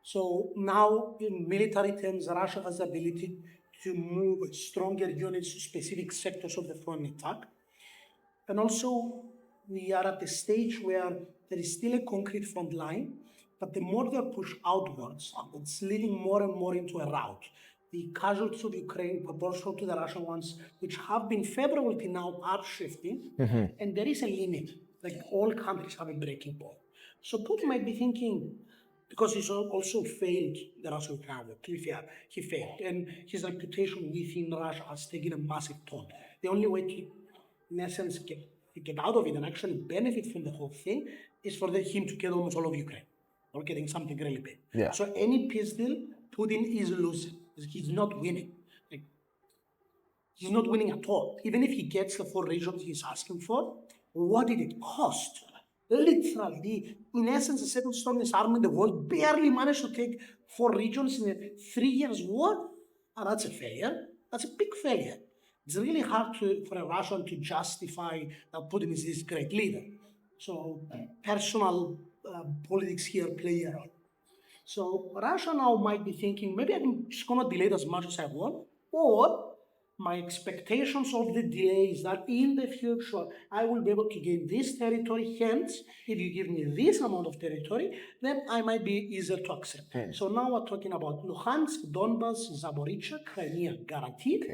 So now, in military terms, Russia has the ability to move stronger units to specific sectors of the front attack. And also, we are at the stage where there is still a concrete front line, but the more they are pushed outwards, it's leading more and more into a rout. The casualties of Ukraine, proportional to the Russian ones, which have been favorable till now, are shifting, and there is a limit. Like all countries have a breaking point. So Putin might be thinking, because he's also failed the Russian crowd, to be fair, he failed, and his reputation within Russia has taken a massive toll. The only way to, in essence, get out of it and actually benefit from the whole thing is for him to get almost all of Ukraine, or getting something really big. Yeah. So any peace deal, Putin is losing. He's not winning. Like, he's not winning at all. Even if he gets the 4 regions he's asking for, what did it cost? Literally, in essence, the second strongest army in the world barely managed to take 4 regions in a 3 years war. And that's a failure. That's a big failure. It's really hard for a Russian to justify that Putin is this great leader. So personal politics here play a role. So Russia now might be thinking, maybe I'm just going to delay it as much as I want, or my expectations of the delay is that in the future, I will be able to gain this territory. Hence, if you give me this amount of territory, then I might be easier to accept. So now we're talking about Luhansk, Donbas, Zaporizhzhia, Crimea, guaranteed.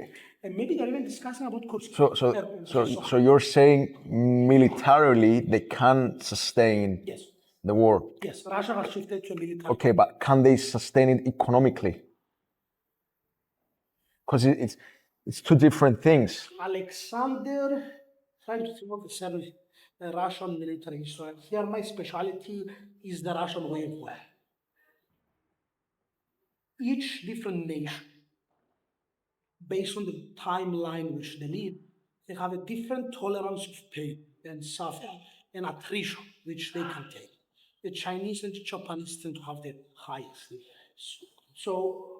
And maybe they're even discussing about Kursk. So you're saying militarily they can sustain Yes. the war. Yes, Russia has shifted to a military. Okay, but can they sustain it economically? Because it's two different things. Alexander, trying to think of the Russian military history. Here, my specialty is the Russian way of war. Each different nation, based on the timeline which they live, they have a different tolerance of pain and suffering and attrition which they can take. The Chinese and the Japanese tend to have the highest. So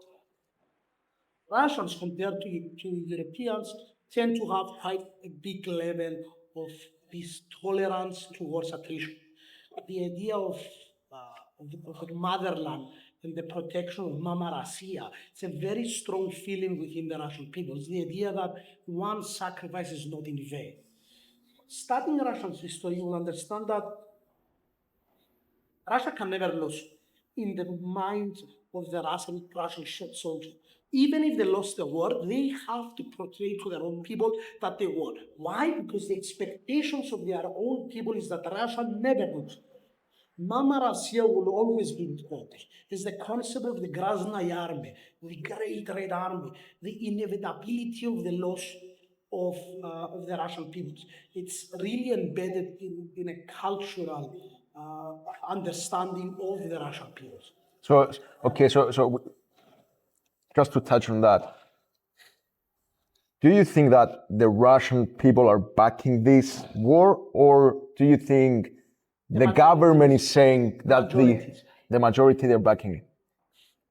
Russians compared to Europeans tend to have quite a big level of this tolerance towards attrition. The idea of the motherland and the protection of Mama Russia, it's a very strong feeling within the Russian people. It's the idea that one sacrifice is not in vain. Studying Russian history, you will understand that Russia can never lose in the mind of the Russian soldier. Even if they lost the war, they have to portray to their own people that they won. Why? Because the expectations of their own people is that Russia never loses. Mama Russia will always be in quote. It's the concept of the Grozny army, the Great Red Army, the inevitability of the loss of the Russian peoples. It's really embedded in a cultural understanding of the Russian peoples. So, okay, so just to touch on that, do you think that the Russian people are backing this war, or do you think the government is saying that the majority they're backing it?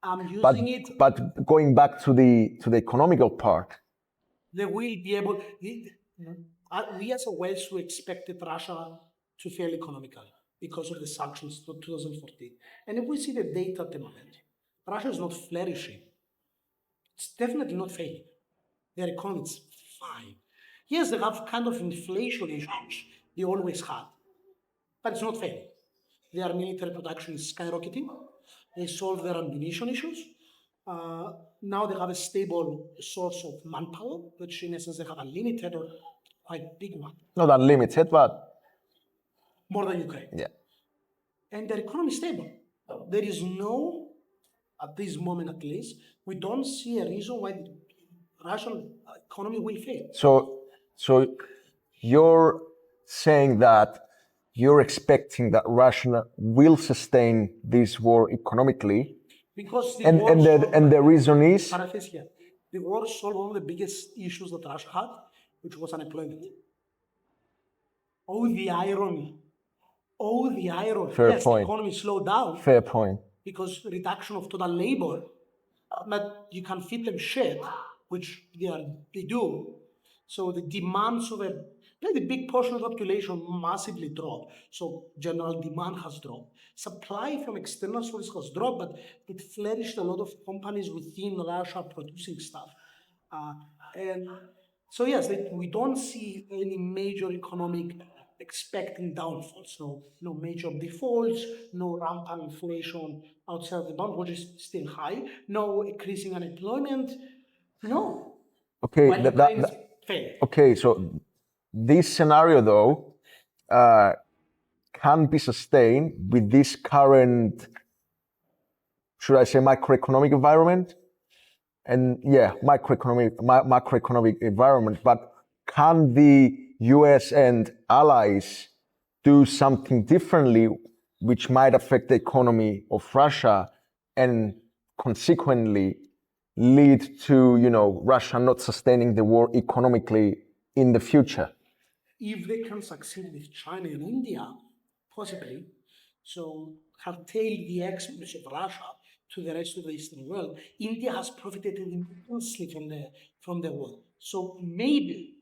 I'm using it. But going back to the economical part, they will be able. We as a West we expected Russia to fail economically because of the sanctions to 2014. And if we see the data at the moment, Russia is not flourishing. It's definitely not failing. Their economy is fine. Yes, they have kind of inflation issues they always had, but it's not failing. Their military production is skyrocketing. They solve their ammunition issues. Now they have a stable source of manpower, which in essence they have a limited or quite big one. Not unlimited, but more than Ukraine. Yeah. And their economy is stable. There is no, at this moment at least, we don't see a reason why the Russian economy will fail. So you're saying that you're expecting that Russia will sustain this war economically, because the reason is the war solved one of the biggest issues that Russia had, which was unemployment. Oh, the irony. Fair yes, point. the economy slowed down. Fair point. Because reduction of total labor, but you can feed them shit, which they do. So the demands of a big portion of the population massively dropped. So general demand has dropped. Supply from external sources has dropped, but it flourished a lot of companies within Russia producing stuff. And so yes, we don't see any major economic expecting downfalls. No major defaults, no rampant inflation outside the bound, which is still high, no increasing unemployment, no. Okay, okay, so this scenario though can be sustained with this current, should I say, macroeconomic environment? And yeah, macroeconomic environment, but can the US and allies do something differently which might affect the economy of Russia and consequently lead to, Russia not sustaining the war economically in the future? If they can succeed with China and India, possibly, so curtail the exports of Russia to the rest of the Eastern world, India has profited immensely from the war. So maybe,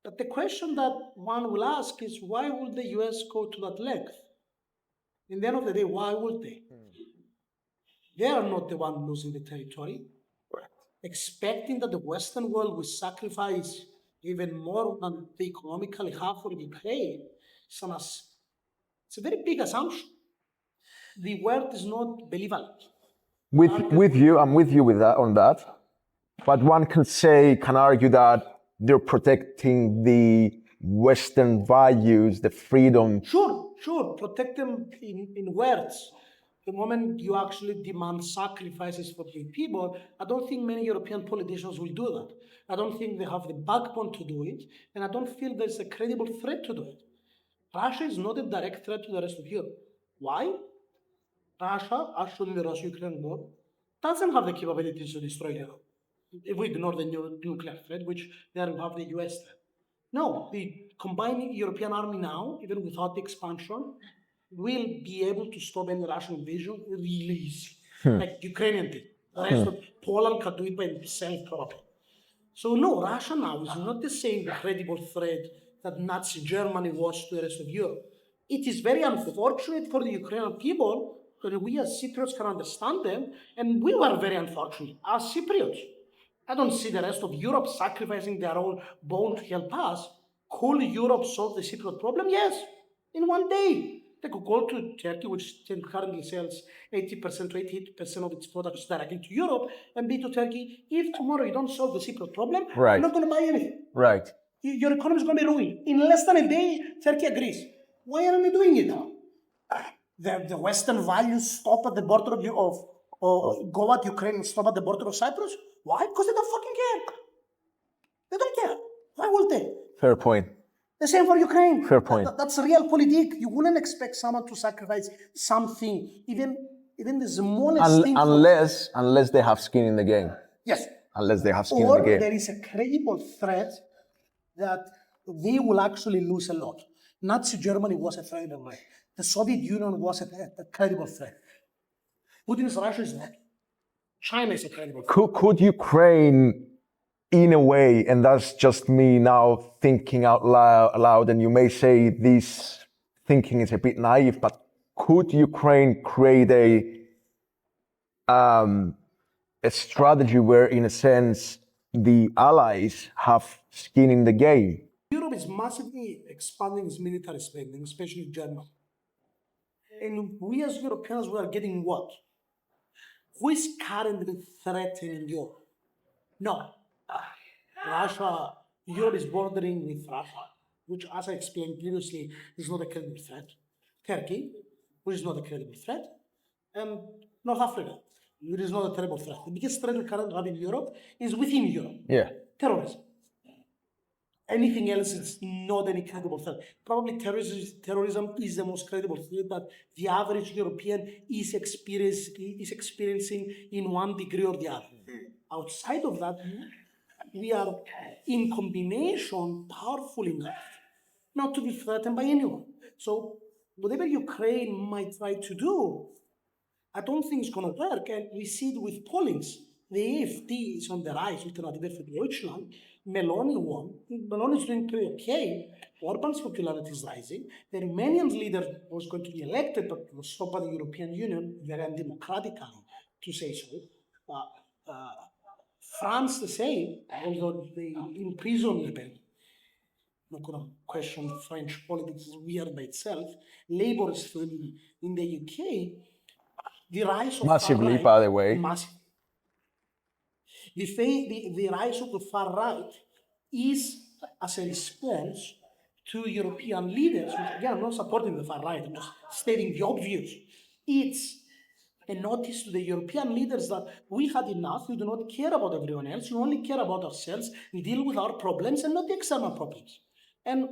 but the question that one will ask is, why would the US go to that length? In the end of the day, why would they? They are not the one losing the territory. Expecting that the Western world will sacrifice even more than they economically have for Ukraine, it's a very big assumption. The world is not believable. With you, I'm with you on that. But one can argue that they're protecting the Western values, the freedom. Sure. Protect them in words. The moment you actually demand sacrifices for the people, I don't think many European politicians will do that. I don't think they have the backbone to do it, and I don't feel there's a credible threat to do it. Russia is not a direct threat to the rest of Europe. Why? Russia, actually the Russia-Ukraine war, doesn't have the capabilities to destroy Europe. If we ignore the nuclear threat, which they have the US threat. No, the combined European army now, even without the expansion, will be able to stop any Russian invasion really easy. Like Ukrainian did. The rest of Poland can do it by itself probably. So no, Russia now is not the same credible threat that Nazi Germany was to the rest of Europe. It is very unfortunate for the Ukrainian people, but we as Cypriots can understand them, and we were very unfortunate as Cypriots. I don't see the rest of Europe sacrificing their own bone to help us. Could Europe solve the Cypriot problem? Yes, in one day. They could go to Turkey, which currently sells 80% to 88% of its products directly to Europe, and be to Turkey. If tomorrow you don't solve the Cypriot problem, Right. you're not going to buy anything. Right. Your economy is going to be ruined. In less than a day, Turkey agrees. Why aren't we doing it now? The Western values stop at the border of go at Ukraine and stop at the border of Cyprus? Why? Because they don't fucking care. They don't care. Why would they? Fair point. The same for Ukraine. Fair point. That's realpolitik. You wouldn't expect someone to sacrifice something, even the smallest thing. Unless they have skin in the game. Yes. Unless they have skin in Or the game. there is a credible threat that they will actually lose a lot. Nazi Germany was a threat in a way. The Soviet Union was a credible threat. Putin's Russia is not. China is a credible threat. Could Ukraine, in a way, and that's just me now thinking out loud, and you may say this thinking is a bit naive, but could Ukraine create a strategy where, in a sense, the allies have skin in the game? Europe is massively expanding its military spending, especially Germany. And we as Europeans, we are getting what? Who is currently threatening Europe? No. Russia, Europe is bordering with Russia, which, as I explained previously, is not a credible threat. Turkey, which is not a credible threat. And North Africa, which is not a terrible threat. The biggest threat we currently have in Europe is within Europe. Yeah. Terrorism. Anything else is not any credible threat. Probably terrorism is the most credible threat that the average European is experiencing in one degree or the other. Outside of that, we are in combination powerful enough not to be threatened by anyone. So whatever Ukraine might try to do, I don't think it's going to work. And we see it with pollings. The AfD is on the rise, Alternative für Deutschland. Meloni won. Meloni is doing pretty okay. Orban's popularity is rising. The Romanian leader was going to be elected, but was stopped by the European Union very undemocratically, to say so. France the same, although they imprisoned Le Pen. I'm not going to question French politics, is weird by itself. Labour is still in the UK. The rise of Massively, far-right, by the way. Massive. The rise of the far right is as a response to European leaders, which again, I'm not supporting the far right, I'm just stating the obvious. It's a notice to the European leaders that we had enough, we do not care about everyone else, we only care about ourselves, we deal with our problems and not the external problems. And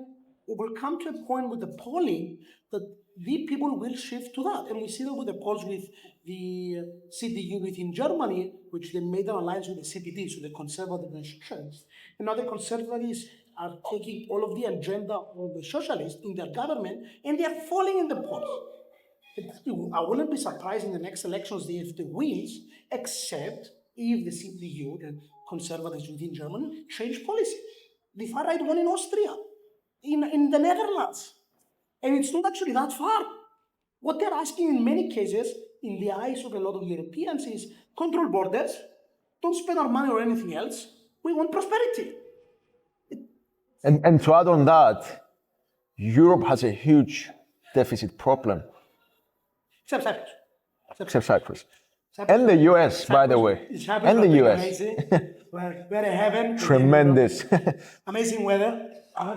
we will come to a point with the polling that the people will shift to that. And we see that with the polls with the CDU within Germany, which they made an alliance with the CPD, so the conservative and socialists. And now the conservatives are taking all of the agenda of the socialists in their government, and they are falling in the polls. I wouldn't be surprised in the next elections if they wins, except if the CDU, the conservatives within Germany, change policy. The far right won in Austria, in the Netherlands. And it's not actually that far. What they're asking in many cases, in the eyes of a lot of Europeans, is control borders, don't spend our money or anything else, we want prosperity. And to add on that, Europe has a huge deficit problem. Except Cyprus. Except Cyprus. And the US, by the way. And the US. Amazing. We're a heaven. Tremendous. Amazing weather,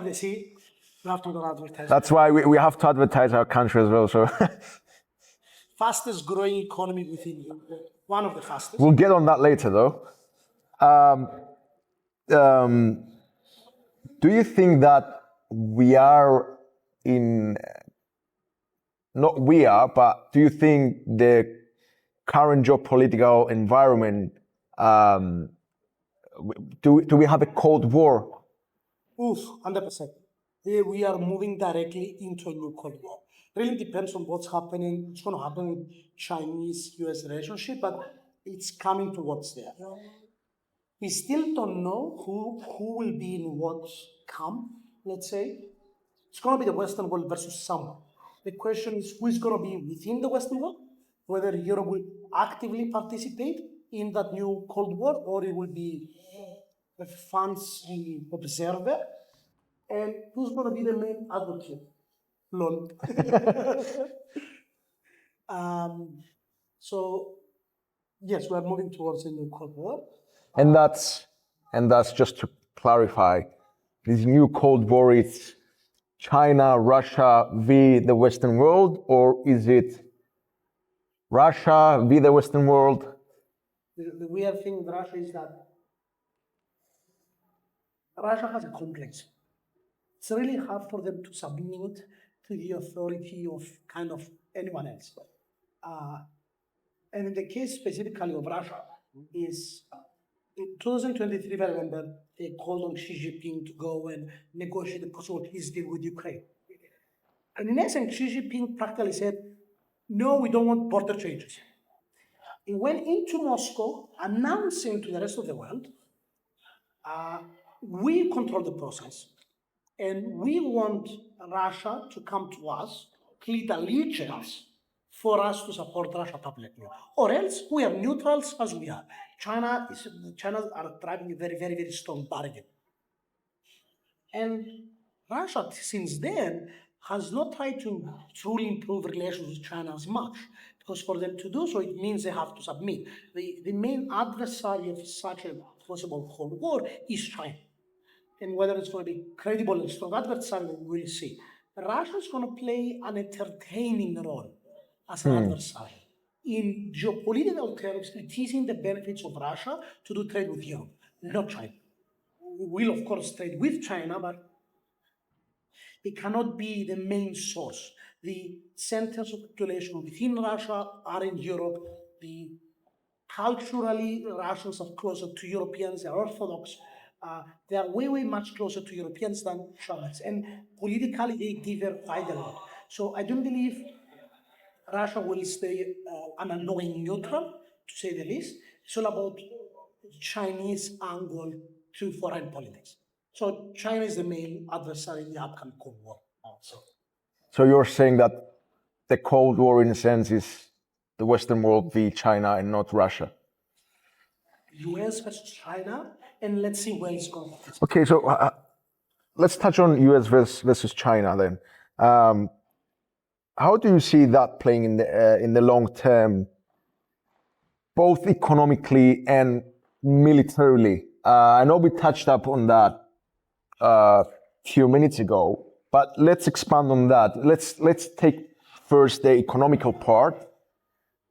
the sea. We have to do advertising. That's why we have to advertise our country as well. So Fastest growing economy within one of the fastest. we'll get on that later, though. Do you think that we are in, not we are, but do you think the current geopolitical environment, do we have a Cold War? Oof, 100%. We are moving directly into a new Cold War. Really depends on what's happening. It's going to happen with Chinese-US relationship, but it's coming towards there. We still don't know who will be in what camp, let's say. It's going to be the Western world versus someone. The question is who is going to be within the Western world, whether Europe will actively participate in that new Cold War or it will be a fancy observer, and who's going to be the main advocate. Lol. So, yes, we are moving towards a new Cold War. And that's just to clarify, this new Cold War is China, Russia v the Western world, or is it Russia v the Western world? The weird thing with Russia is that Russia has a complex. It's really hard for them to submit to the authority of kind of anyone else. And in the case specifically of Russia, is in 2023, I remember they called on Xi Jinping to go and negotiate a possible peace deal with Ukraine. And in essence, Xi Jinping practically said, no, we don't want border changes. He went into Moscow announcing to the rest of the world, we control the process and we want Russia to come to us, plead allegiance for us to support Russia publicly. Or else we are neutrals as we are. China are driving a very, very, very strong bargain. And Russia, since then, has not tried to truly improve relations with China as much. Because for them to do so, it means they have to submit. The main adversary of such a possible Cold War is China. And whether it's going to be credible and strong adversary, we will see. Russia is going to play an entertaining role as an adversary. In geopolitical terms, it is in the benefits of Russia to do trade with Europe, not China. We will, of course, trade with China, but it cannot be the main source. The centers of population within Russia are in Europe. Culturally, Russians are closer to Europeans, they are Orthodox. They are way, way much closer to Europeans than Chinese. And politically, they differ quite a lot. So I don't believe Russia will stay an annoying neutral, to say the least. It's all about Chinese angle to foreign politics. So China is the main adversary in the upcoming Cold War. So you're saying that the Cold War, in a sense, is the Western world v China and not Russia? US versus China, and let's see where it's going. Okay, so let's touch on US versus China then. How do you see that playing in the long term, both economically and militarily? I know we touched up on that a few minutes ago, but let's expand on that. Let's take first the economical part,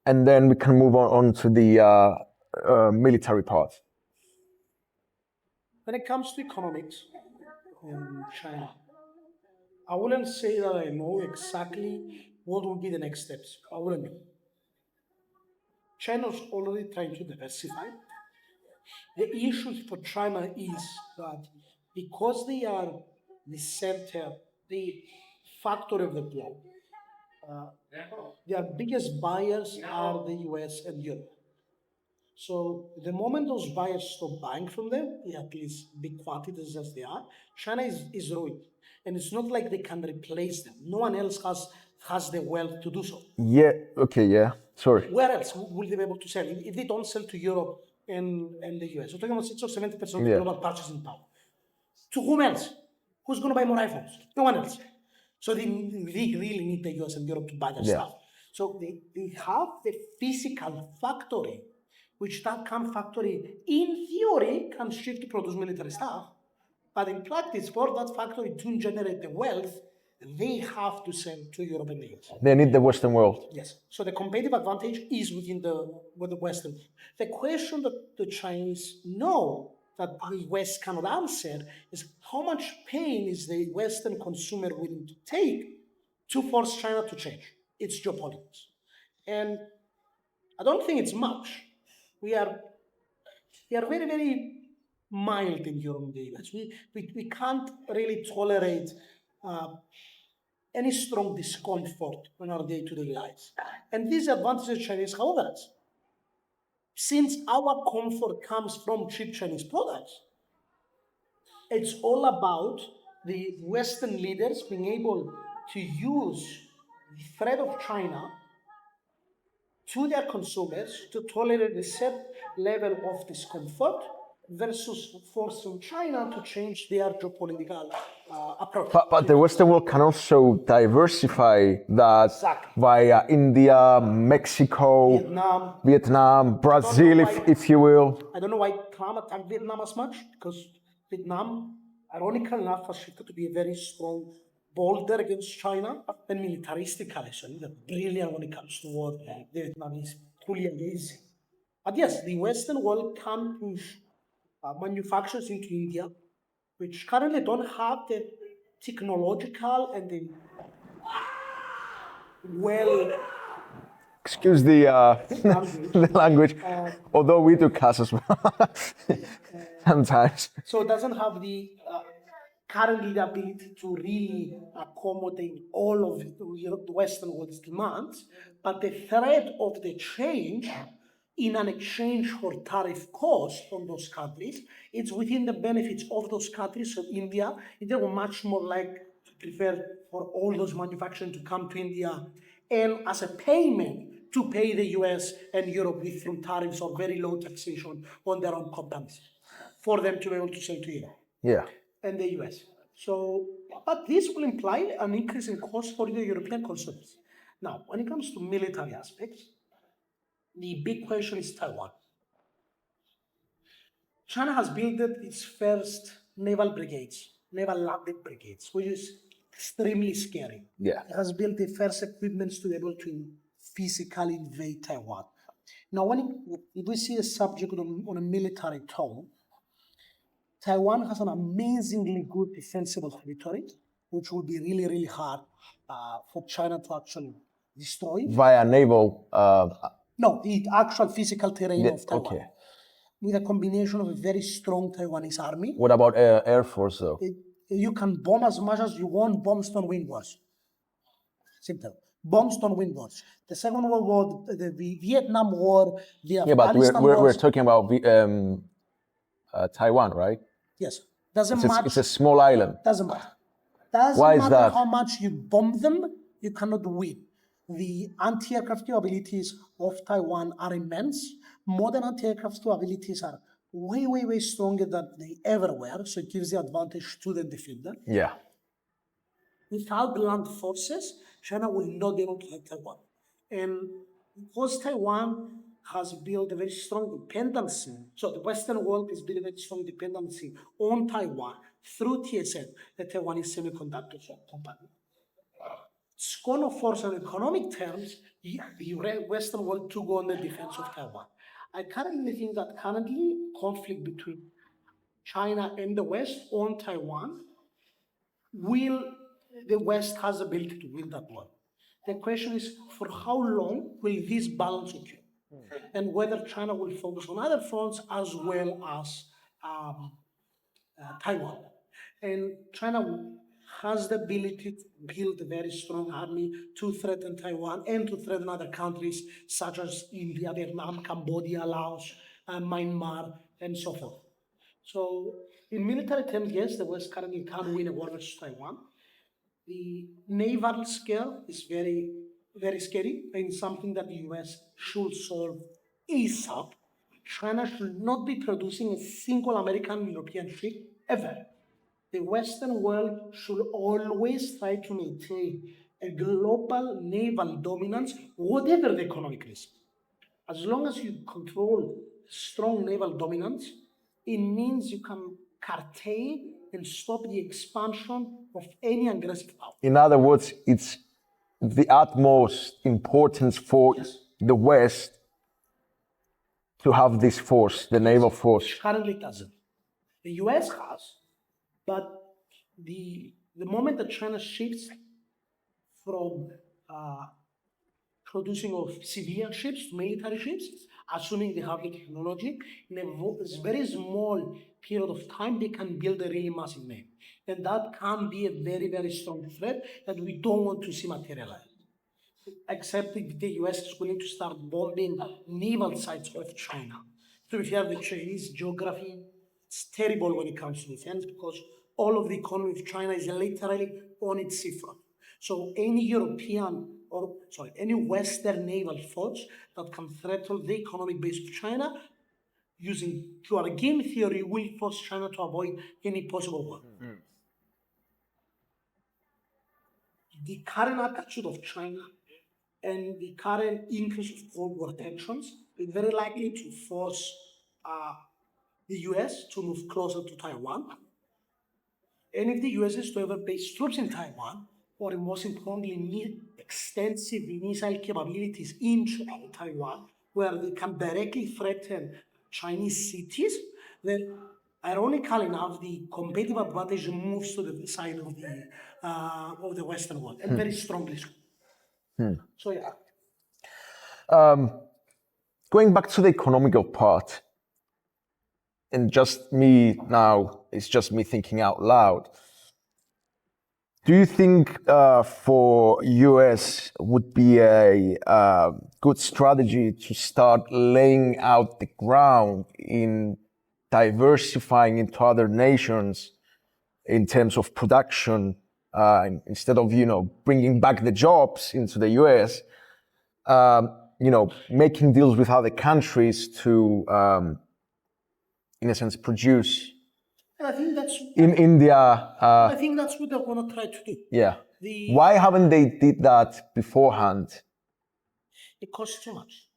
and then we can move on to the military part. When it comes to economics in China, I wouldn't say that I know exactly what will be the next steps. I wouldn't know. China's already trying to diversify. The issue for China is that because they are the center, the factory of the globe, their biggest buyers are the US and Europe. So the moment those buyers stop buying from them, at least big quantities as they are, China is ruined. And it's not like they can replace them. No one else has the wealth to do so. Yeah, okay, yeah, sorry. Where else will they be able to sell? If they don't sell to Europe and the US, we're talking about 6 or 70% of the global purchasing power. To whom else? Who's going to buy more iPhones? No one else. So they really need the US and Europe to buy their stuff. So they have the physical factory, which that factory, in theory, can shift to produce military stuff. But in practice, for that factory to generate the wealth, they have to sell to European nations. They need the Western world. Yes. So the competitive advantage is with the Western. The question that the Chinese know that the West cannot answer is how much pain is the Western consumer willing to take to force China to change its geopolitics. And I don't think it's much. We are very, very mild in Europe and the US. We can't really tolerate any strong discomfort in our day-to-day lives. And these advantages Chinese have over us. Since our comfort comes from cheap Chinese products, it's all about the Western leaders being able to use the threat of China to their consumers to tolerate a set level of discomfort versus forcing China to change their geopolitical approach. But the Western world can also diversify that Exactly. via India, Mexico, Vietnam, Brazil, if you will. I don't know why Trump attacked Vietnam as much, because Vietnam, ironically enough, has shifted to be a very strong boulder against China and militaristically. So they're brilliant when it comes to war. Vietnam is truly amazing. But yes, the Western world can push manufacturers into India, which currently don't have the technological and the well Excuse the the language, although we do cuss as well sometimes. So it doesn't have the currently the ability to really accommodate all of the Western world's demands, but the threat of the change in an exchange for tariff cost from those countries, it's within the benefits of those countries. So India were much more like to prefer for all those manufacturing to come to India and as a payment to pay the US and Europe with through tariffs or very low taxation on their own companies for them to be able to sell to Europe. Yeah. And the US. So, but this will imply an increase in cost for the European consumers. Now, when it comes to military aspects, the big question is Taiwan. China has built its first naval brigades, naval landed brigades, which is extremely scary. Yeah. It has built the first equipments to be able to physically invade Taiwan. Now, if we see a subject on a military tone, Taiwan has an amazingly good defensible territory, which will be really, really hard for China to actually destroy. Via naval. No, the actual physical terrain of Taiwan. Okay. With a combination of a very strong Taiwanese army. What about Air Force though? You can bomb as much as you want, bombs don't win wars. Simple. Bombs don't win wars. The Second World War, the Vietnam War, the Afghanistan but we're wars. talking about Taiwan, right? Yes. Doesn't matter. It's a small island. Doesn't matter. Doesn't Why is matter that? how much you bomb them, you cannot win. The anti-aircraft capabilities of Taiwan are immense. Modern anti-aircraft capabilities are way, way, way stronger than they ever were, so it gives the advantage to the defender. Yeah. Without land forces, China will not be able to hit Taiwan. And because Taiwan has built a very strong dependency, so the Western world has built a very strong dependency on Taiwan through TSN, the Taiwanese Semiconductor Company. It's going to force on economic terms the Western world to go on the defense of Taiwan. I currently think that conflict between China and the West on Taiwan the West has the ability to win that war. The question is, for how long will this balance occur? And whether China will focus on other fronts as well as Taiwan. And China has the ability to build a very strong army to threaten Taiwan and to threaten other countries such as India, Vietnam, Cambodia, Laos, Myanmar, and so forth. So in military terms, yes, the West currently can win a war versus Taiwan. The naval scale is very, very scary and something that the US should solve ASAP. China should not be producing a single American European ship ever. The Western world should always try to maintain a global naval dominance, whatever the economic risk. As long as you control strong naval dominance, it means you can curtail and stop the expansion of any aggressive power. In other words, it's the utmost importance for the West to have this force, the naval force. Which currently doesn't. The US has, but the moment that China shifts from producing of civilian ships to military ships, assuming they have the technology, in a very small period of time, they can build a really massive name. And that can be a very, very strong threat that we don't want to see materialize. Except if the US is willing to start bombing naval sites of China. So if you have the Chinese geography, it's terrible when it comes to defense because all of the economy of China is literally on its seafront. So any any Western naval force that can threaten the economic base of China, using pure game theory, will force China to avoid any possible war. The current attitude of China and the current increase of Cold War tensions is very likely to force the US to move closer to Taiwan. And if the US is to ever base troops in Taiwan, or most importantly, need extensive missile capabilities in Taiwan, where they can directly threaten Chinese cities, then ironically enough, the competitive advantage moves to the side of the Western world, and very strongly so. So yeah. Going back to the economical part, and just me now, it's just me thinking out loud. Do you think for US would be a good strategy to start laying out the ground in diversifying into other nations in terms of production, instead of, bringing back the jobs into the US, making deals with other countries to, in a sense, produce? And I think that's in India. I think that's what they're going to try to do. Yeah. Why haven't they did that beforehand? It costs too much.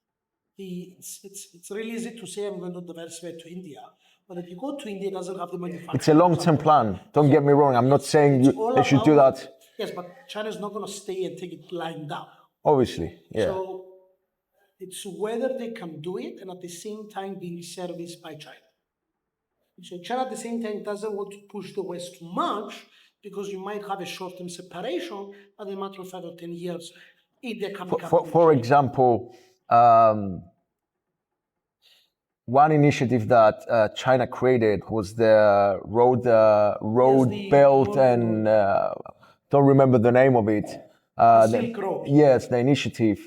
It's really easy to say I'm going to diversify to India, but if you go to India, it doesn't have the manufacturing. It's a long-term plan. Don't get me wrong. I'm not saying they should do that. Yes, but China's not going to stay and take it lying down. Obviously, yeah. So it's whether they can do it and at the same time being serviced by China. So China at the same time doesn't want to push the West too much because you might have a short-term separation, but in a matter of 5 or 10 years, India can become... For example, one initiative that China created was the road belt and don't remember the name of it. Silk Road. Yes, the initiative.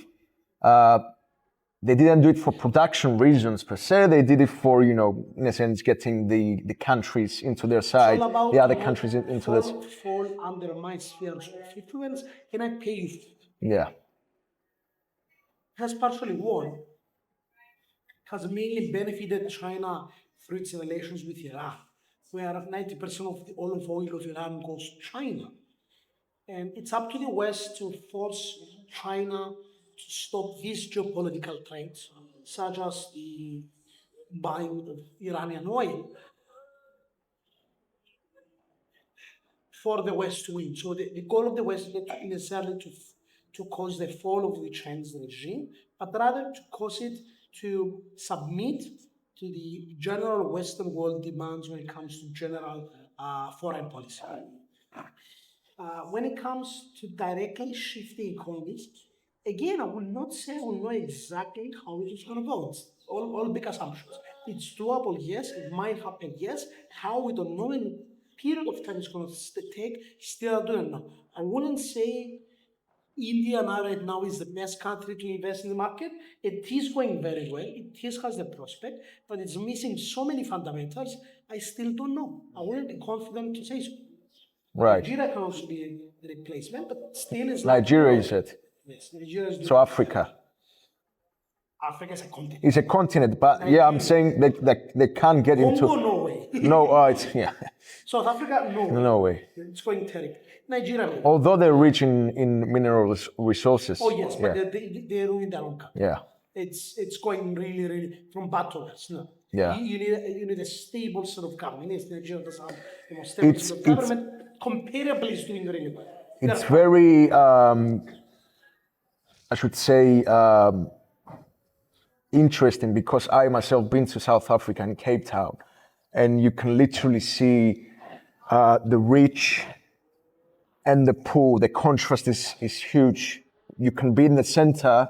They didn't do it for production reasons per se. They did it for, in a sense, getting the countries into their side, the other countries into this. Fall under my sphere of influence, and I pay you. Yeah. Has partially won. Has mainly benefited China through its relations with Iran, where 90% of the olive oil of Iran goes to China. And it's up to the West to force China to stop these geopolitical trends, such as the buying of Iranian oil, for the West to win. So the goal of the West is not necessarily to cause the fall of the Chinese regime, but rather to cause it to submit to the general Western world demands when it comes to general foreign policy. When it comes to directly shifting economies, again, I will not say I will know exactly how it is going to go. It's all big assumptions. It's doable, yes. It might happen, yes. How, we don't know. And period of time it's going to take, still I don't know. I wouldn't say India now right now is the best country to invest in the market. It is going very well. It has the prospect, but it's missing so many fundamentals. I still don't know. I wouldn't be confident to say so. Right. Nigeria can also be the replacement, but still is Nigeria, you said. Yes, Nigeria is. So Africa. Africa is a continent. It's a continent, but Nigeria. Yeah, I'm saying they can't get Congo, into. No way. No, it's yeah. South Africa, no way. No way. It's going terrible. Nigeria, maybe. Although they're rich in mineral resources. Oh yes, but they're doing their own country. Yeah. It's going really, really from bad to worse. No. Yeah. You need a stable sort of government. Yes, Nigeria does have the most stable sort of government. Comparably, is doing really well. It's very, I should say, interesting because I myself been to South Africa and Cape Town, and you can literally see the rich and the poor. The contrast is huge. You can be in the center.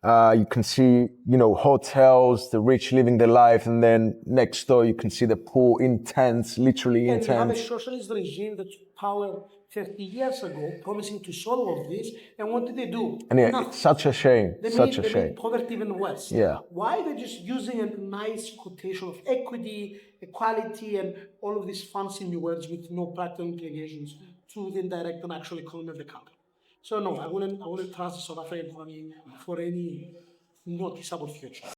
You can see, hotels, the rich living their life, and then next door you can see the poor in tents, literally in And you have a tents. socialist regime that took power 30 years ago, promising to solve all of this. And what did they do? And yeah, Nothing. it's such a shame. They made poverty even worse. Yeah. Why? They're just using a nice quotation of equity, equality, and all of these fancy new words with no practical implications to the indirect and actual economy of the country. So no, I wouldn't trust the South African economy for any noticeable future.